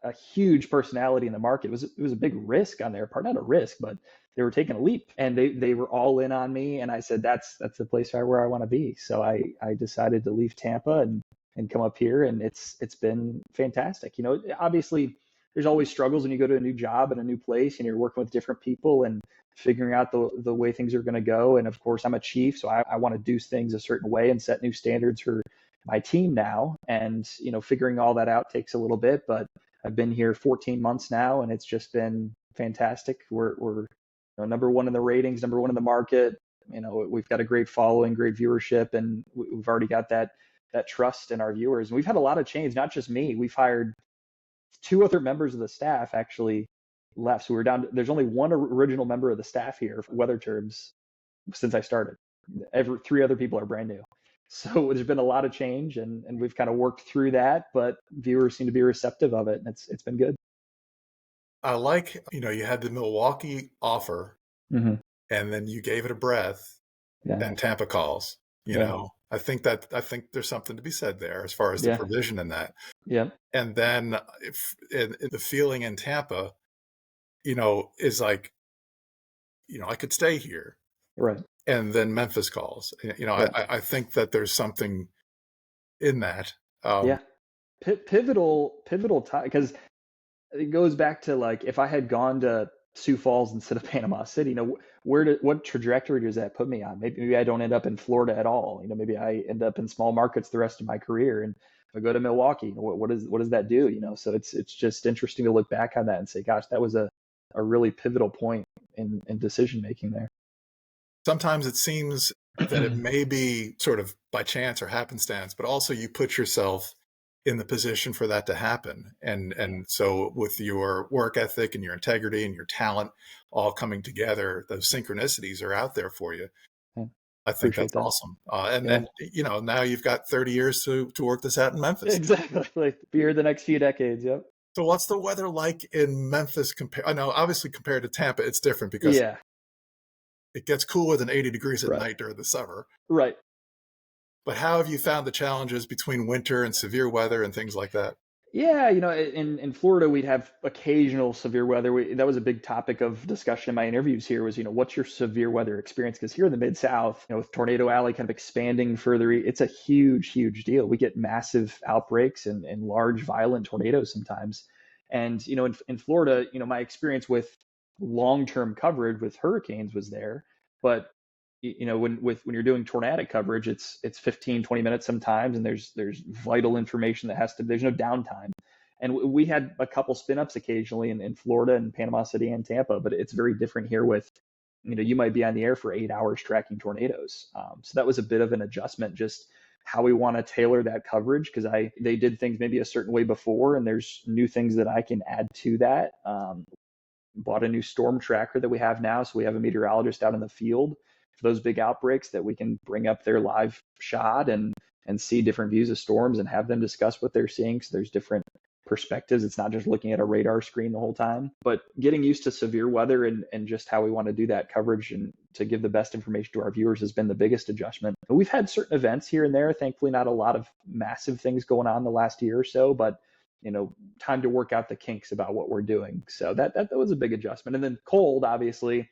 a huge personality in the market. It was a big risk on their part, not a risk, but they were taking a leap, and they were all in on me. And I said, that's the place where I want to be. So I decided to leave Tampa and come up here, and it's been fantastic. Obviously there's always struggles when you go to a new job and a new place, and you're working with different people and figuring out the way things are going to go. And of course, I'm a chief, so I want to do things a certain way and set new standards for my team now. And figuring all that out takes a little bit, but I've been here 14 months now, and it's just been fantastic. We're #1 in the ratings, #1 in the market. We've got a great following, great viewership, and we've already got that trust in our viewers. And we've had a lot of change, not just me. We've hired 2 other members of the staff actually left. So we're down. There's only 1 original member of the staff here for weather terms since I started. 3 other people are brand new. So there's been a lot of change, and we've kind of worked through that, but viewers seem to be receptive of it, and it's been good. I like, you had the Milwaukee offer, Mm-hmm. and then you gave it a breath, Yeah. and Tampa calls. I think there's something to be said there as far as the provision in that. Yeah. And then the feeling in Tampa, is like, I could stay here. Right. And then Memphis calls. Right. I think that there's something in that. Yeah. Pivotal time, because it goes back to, like, if I had gone to Sioux Falls instead of Panama City, what trajectory does that put me on? Maybe I don't end up in Florida at all. Maybe I end up in small markets the rest of my career. And if I go to Milwaukee, what does that do? So it's just interesting to look back on that and say, gosh, that was a really pivotal point in decision making there. Sometimes it seems that it may be sort of by chance or happenstance, but also you put yourself in the position for that to happen. And so with your work ethic and your integrity and your talent all coming together, those synchronicities are out there for you. Yeah, I think appreciate that's that. awesome. And Yeah, then, now you've got 30 years to work this out in Memphis. exactly. Like be here the next few decades. Yep. So what's the weather like in Memphis I know obviously compared to Tampa, it's different because Yeah. it gets cooler than 80 degrees at Right. night during the summer. Right. But how have you found the challenges between winter and severe weather and things like that? Yeah, in Florida, we'd have occasional severe weather. That was a big topic of discussion in my interviews here was, what's your severe weather experience? Because here in the Mid-South, with Tornado Alley kind of expanding further, it's a huge, huge deal. We get massive outbreaks and large, violent tornadoes sometimes. And, in Florida, my experience with long-term coverage with hurricanes was there. But when you're doing tornadic coverage, it's 15, 20 minutes sometimes, and there's vital information there's no downtime. And we had a couple spin ups occasionally in Florida and Panama City and Tampa, but it's very different here with, you might be on the air for 8 hours tracking tornadoes. So that was a bit of an adjustment, just how we want to tailor that coverage, because they did things maybe a certain way before, and there's new things that I can add to that. Bought a new storm tracker that we have now, so we have a meteorologist out in the field for those big outbreaks that we can bring up their live shot and see different views of storms and have them discuss what they're seeing. So there's different perspectives. It's not just looking at a radar screen the whole time, but getting used to severe weather and just how we want to do that coverage and to give the best information to our viewers has been the biggest adjustment. We've had certain events here and there, thankfully not a lot of massive things going on the last year or so, but time to work out the kinks about what we're doing. So that was a big adjustment. And then cold, obviously,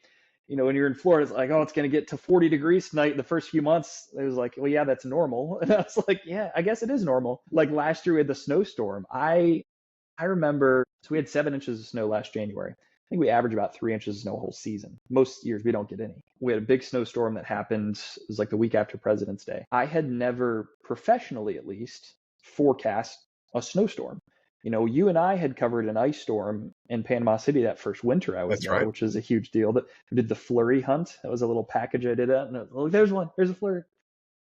when you're in Florida, it's like, oh, it's going to get to 40 degrees tonight. The first few months, it was like, well, yeah, that's normal. And I was like, yeah, I guess it is normal. Like last year we had the snowstorm. I remember, so we had 7 inches of snow last January. I think we average about 3 inches of snow a whole season. Most years we don't get any. We had a big snowstorm that happened. It was like the week after President's Day. I had never, professionally at least, forecast a snowstorm. You and I had covered an ice storm in Panama City that first winter I was That's there, right. which is a huge deal. That I did the flurry hunt. That was a little package I did it. And there's one. There's a flurry.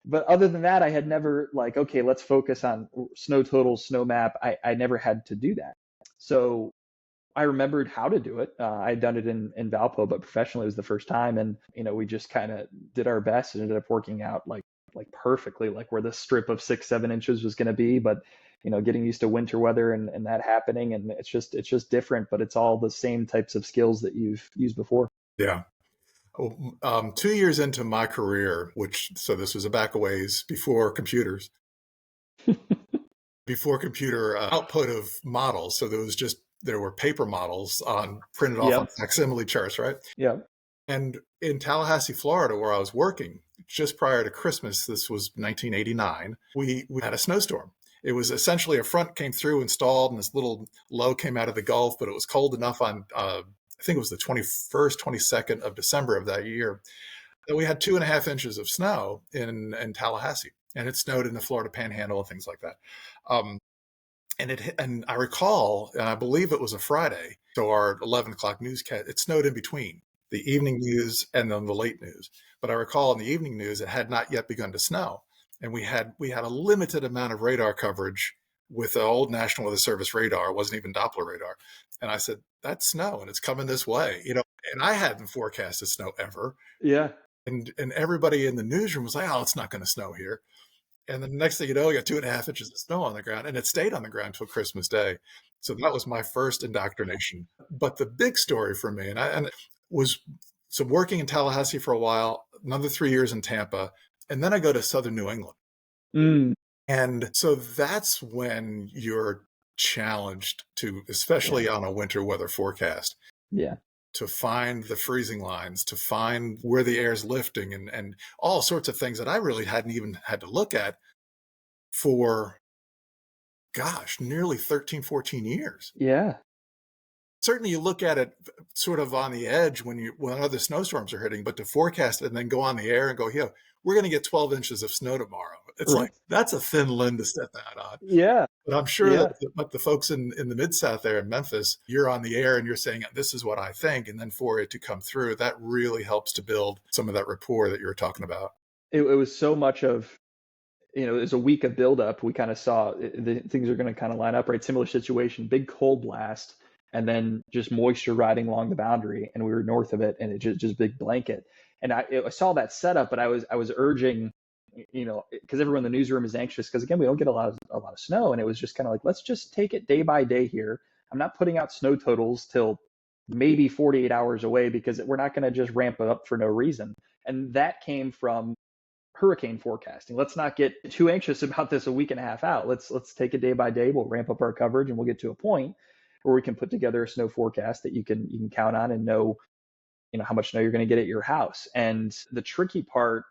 But other than that, I had never okay, let's focus on snow totals, snow map. I never had to do that. So I remembered how to do it. I had done it in Valpo, but professionally it was the first time. And, we just kind of did our best and ended up working out like perfectly, like where the strip of 6, 7 inches was going to be. But, getting used to winter weather and that happening. And it's just different, but it's all the same types of skills that you've used before. Yeah. 2 years into my career, so this was a back a ways before computers, before computer output of models. So there were paper models printed off on Yep. facsimile charts, right? Yep. And in Tallahassee, Florida, where I was working just prior to Christmas, this was 1989, we had a snowstorm. It was essentially a front came through, installed, and this little low came out of the Gulf, but it was cold enough on, I think it was the 21st, 22nd of December of that year, that we had 2.5 inches of snow in Tallahassee. And it snowed in the Florida Panhandle and things like that. And I recall, and I believe it was a Friday, so our 11 o'clock newscast, it snowed in between the evening news and then the late news. But I recall in the evening news, it had not yet begun to snow. And we had a limited amount of radar coverage with the old National Weather Service radar. It wasn't even Doppler radar. And I said, that's snow and it's coming this way, and I hadn't forecasted snow ever. Yeah. And everybody in the newsroom was like, oh, it's not going to snow here. And the next thing you know, you got 2.5 inches of snow on the ground, and it stayed on the ground till Christmas Day. So that was my first indoctrination. But the big story for me, and was so working in Tallahassee for a while, another 3 years in Tampa, and then I go to Southern New England. Mm. And so that's when you're challenged to, especially on a winter weather forecast, Yeah. to find the freezing lines, to find where the air's lifting and all sorts of things that I really hadn't even had to look at for, nearly 13, 14 years. Yeah. Certainly you look at it sort of on the edge when other snowstorms are hitting, but to forecast it and then go on the air and go, we're going to get 12 inches of snow tomorrow. It's Right. like, that's a thin limb to set that on. Yeah. But I'm sure Yeah. that the folks in the Mid-South there in Memphis, you're on the air and you're saying, this is what I think. And then for it to come through, that really helps to build some of that rapport that you were talking about. it was so much of, it was a week of buildup. We kind of saw the things are going to kind of line up, right? Similar situation, big cold blast, and then just moisture riding along the boundary, and we were north of it, and it just big blanket. And I saw that setup, but I was urging, because everyone in the newsroom is anxious because again we don't get a lot of snow, and it was just kind of like, let's just take it day by day here. I'm not putting out snow totals till maybe 48 hours away because we're not going to just ramp it up for no reason. And that came from hurricane forecasting. Let's not get too anxious about this a week and a half out. Let's take it day by day. We'll ramp up our coverage, and we'll get to a point where we can put together a snow forecast that you can count on and know how much snow you're going to get at your house. And the tricky part,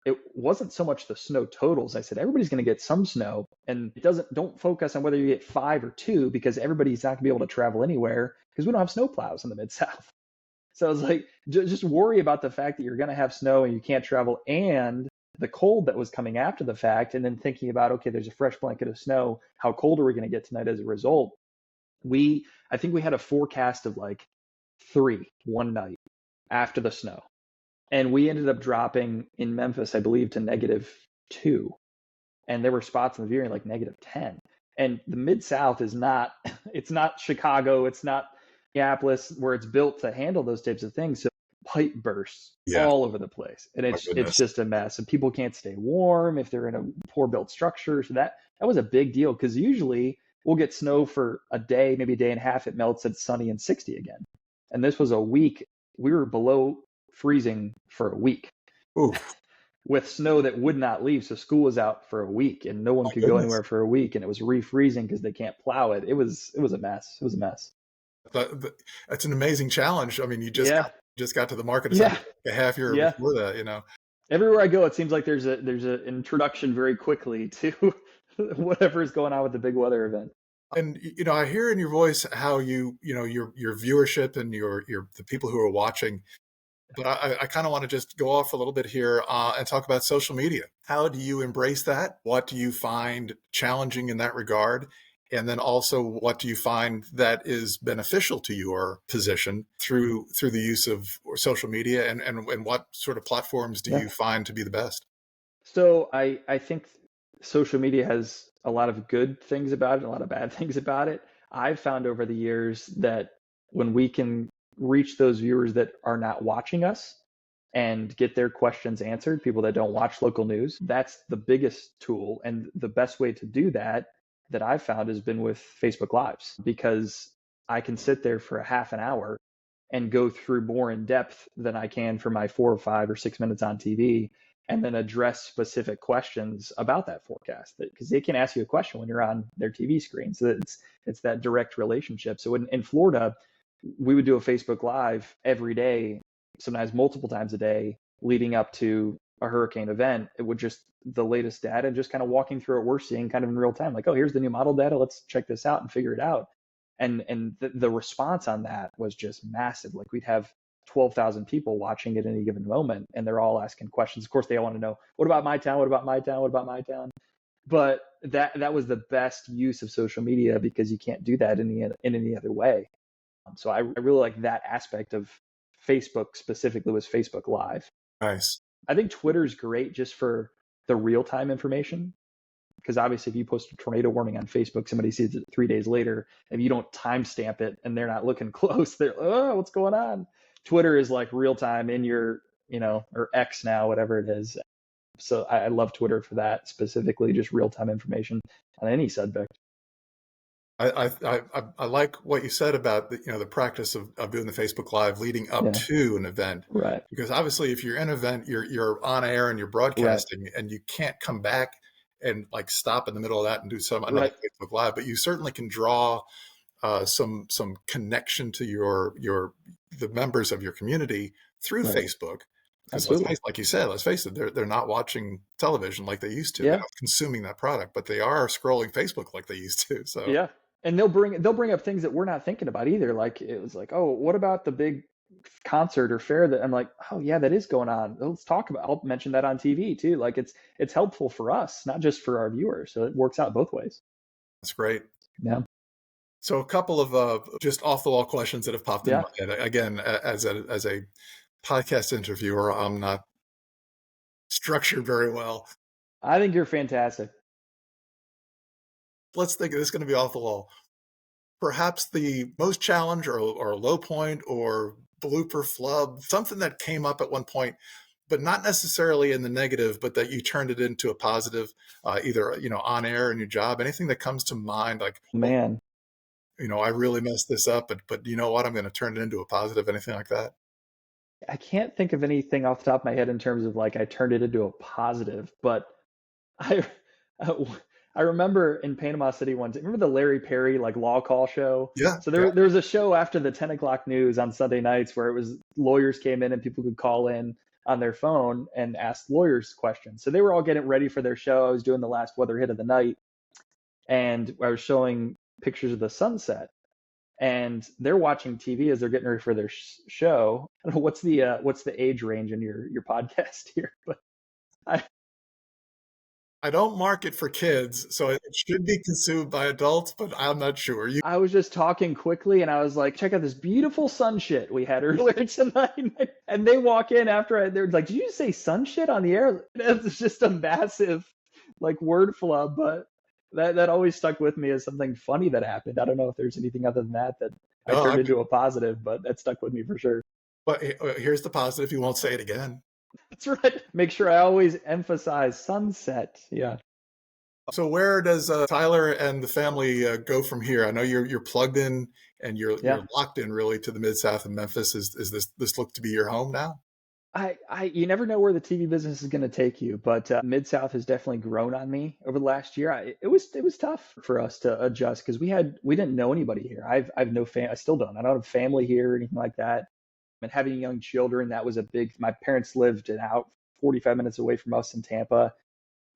it wasn't so much the snow totals. I said everybody's going to get some snow, and don't focus on whether you get 5 or 2 because everybody's not going to be able to travel anywhere because we don't have snow plows in the Mid-South. So I was like, just worry about the fact that you're going to have snow and you can't travel, and the cold that was coming after the fact, and then thinking about, okay, there's a fresh blanket of snow. How cold are we going to get tonight as a result? I think we had a forecast of like 3 one night after the snow. And we ended up dropping in Memphis, I believe, to -2. And there were spots in the Virion like -10. And the Mid-South is not, it's not Chicago, it's not Minneapolis, where it's built to handle those types of things. So pipe bursts all over the place, and it's just a mess, and people can't stay warm if they're in a poor built structure. So that was a big deal, because usually we'll get snow for a day, maybe a day and a half, it melts, it's sunny and 60 again. And this was a week, we were below freezing for a week. Oof. With snow that would not leave. So school was out for a week, and no one could go anywhere for a week, and it was refreezing because they can't plow it. It was a mess. It was a mess. That's an amazing challenge. I mean, you just got to the market a half year before that, Everywhere I go, it seems like there's an introduction very quickly to whatever is going on with the big weather event. And I hear in your voice how your viewership and the people who are watching. But I kind of want to just go off a little bit here and talk about social media. How do you embrace that? What do you find challenging in that regard? And then also, what do you find that is beneficial to your position through the use of social media? And what sort of platforms do you find to be the best? So I think social media has a lot of good things about it, a lot of bad things about it. I've found over the years that when we can reach those viewers that are not watching us and get their questions answered, people that don't watch local news, that's the biggest tool. And the best way to do that I've found has been with Facebook Lives, because I can sit there for a half an hour and go through more in depth than I can for my 4 or 5 or 6 minutes on TV, and then address specific questions about that forecast, because they can ask you a question when you're on their TV screen. So it's that direct relationship. So in Florida, we would do a Facebook Live every day, sometimes multiple times a day, leading up to a hurricane event. It would just the latest data, just kind of walking through what we're seeing kind of in real time. Like, oh, here's the new model data. Let's check this out and figure it out. And the response on that was just massive. Like, we'd have 12,000 people watching at any given moment, and they're all asking questions. Of course, they all want to know, what about my town? What about my town? What about my town? But that was the best use of social media, because you can't do that in any other way. So I really like that aspect of Facebook, specifically was Facebook Live. Nice. I think Twitter's great just for the real-time information, because obviously if you post a tornado warning on Facebook, somebody sees it 3 days later, and you don't timestamp it and they're not looking close, they're, oh, what's going on? Twitter is like real-time in your, or X now, whatever it is. So I love Twitter for that, specifically just real-time information on any subject. I like what you said about the practice of doing the Facebook Live leading up to an event, right? Because obviously, if you're in an event, you're on air and you're broadcasting, and you can't come back and like stop in the middle of that and do another Facebook Live. But you certainly can draw some connection to the members of your community through Facebook. Because like you said, let's face it, they're not watching television like they used to. They're not consuming that product, but they are scrolling Facebook like they used to. So yeah. And they'll bring up things that we're not thinking about either. Like, it was like, oh, what about the big concert or fair that I'm like, oh yeah, that is going on. Let's talk about. I'll mention that on TV too. Like, it's helpful for us, not just for our viewers. So it works out both ways. That's great. Yeah. So a couple of just off the wall questions that have popped in my head. Again, as a podcast interviewer, I'm not structured very well. I think you're fantastic. Let's think this is going to be off the wall. Perhaps the most challenge or low point or blooper flub, something that came up at one point, but not necessarily in the negative, but that you turned it into a positive, either, on air in your job, anything that comes to mind, like, well, Man, I really messed this up, but you know what? I'm going to turn it into a positive, anything like that. I can't think of anything off the top of my head in terms of like I turned it into a positive, but I I remember in Panama City once. Remember the Larry Perry like law call show? Yeah. So Yeah. there was a show after the 10 o'clock news on Sunday nights where it was lawyers came in and people could call in on their phone and ask lawyers questions. So they were all getting ready for their show. I was doing the last weather hit of the night, and I was showing pictures of the sunset. And they're watching TV as they're getting ready for their show. I don't know what's the age range in your podcast here, but I, I don't market for kids, so it should be consumed by adults, but I'm not sure. I was just talking quickly and I was like, check out this beautiful sun shit we had earlier tonight. And they walk in after they're like, did you say sun shit on the air? It's just a massive like word flub, but that always stuck with me as something funny that happened. I don't know if there's anything other than that I No, turned into a positive, but that stuck with me for sure. but here's the positive. You won't say it again. That's right. Make sure I always emphasize sunset. Yeah. So where does Tyler and the family go from here? I know you're plugged in and you're locked in really to the Mid-South and Memphis. Is this look to be your home now? You never know where the TV business is going to take you, but Mid-South has definitely grown on me over the last year. It was tough for us to adjust because we didn't know anybody here. I've no I still don't. I don't have family here or anything like that. And having young children, that was a big. My parents lived out 45 minutes away from us in Tampa.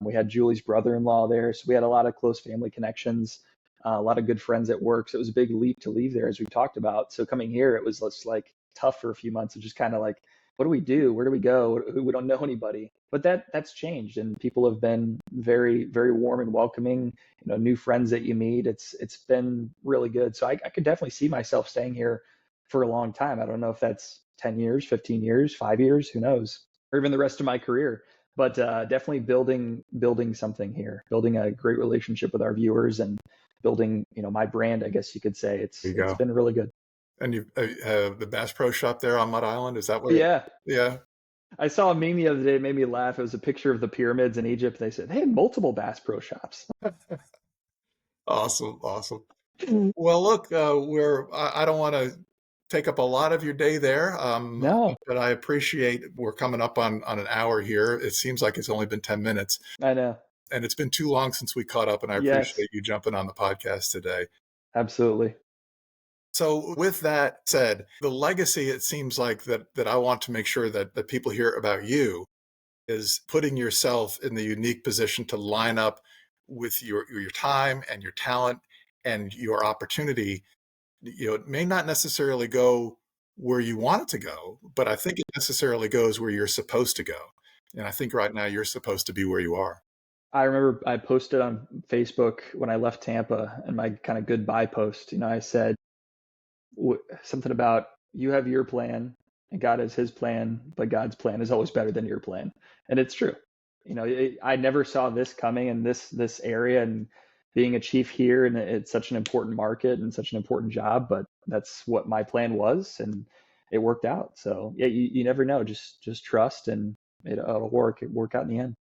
We had Julie's brother-in-law there, so we had a lot of close family connections, a lot of good friends at work. So it was a big leap to leave there, as we talked about. So coming here, it was just like tough for a few months. It just kind of like, what do we do? Where do we go? We don't know anybody. But that's changed, and people have been very, very warm and welcoming. New friends that you meet. It's been really good. So I could definitely see myself staying here for a long time. I don't know if that's 10 years, 15 years, 5 years, who knows, or even the rest of my career. But definitely building something here, building a great relationship with our viewers, and building my brand, I guess you could say. It's been really good. And you the Bass Pro Shop there on Mud Island, is that where? Yeah. I saw a meme the other day, it made me laugh. It was a picture of the pyramids in Egypt. They said they had multiple Bass Pro Shops. Awesome. Well, look, I don't want to take up a lot of your day there. No, but I appreciate we're coming up on an hour here. It seems like it's only been 10 minutes. I know. And it's been too long since we caught up, and I appreciate you jumping on the podcast today. Absolutely. So with that said, the legacy, it seems like that I want to make sure that people hear about you is putting yourself in the unique position to line up with your time and your talent and your opportunity. It may not necessarily go where you want it to go, but I think it necessarily goes where you're supposed to go. And I think right now you're supposed to be where you are. I remember I posted on Facebook when I left Tampa, and my kind of goodbye post, I said something about you have your plan and God has his plan, but God's plan is always better than your plan. And it's true. I never saw this coming in this area, and being a chief here, and it's such an important market and such an important job, but that's what my plan was, and it worked out. So yeah, you never know. Just trust, and it'll work out in the end.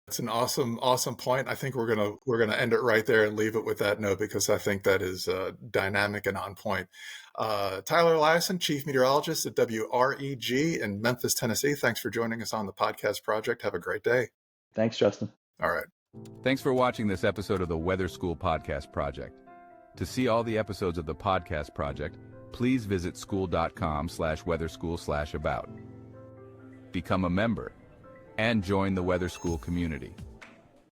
That's an awesome point. I think we're gonna end it right there and leave it with that note, because I think that is dynamic and on point. Tyler Eliasen, Chief Meteorologist at WREG in Memphis, Tennessee. Thanks for joining us on the podcast project. Have a great day. Thanks, Justin. All right. Thanks for watching this episode of the Weather School Podcast Project. To see all the episodes of the podcast project, please visit skool.com/weatherschool/about. Become a member and join the Weather School community.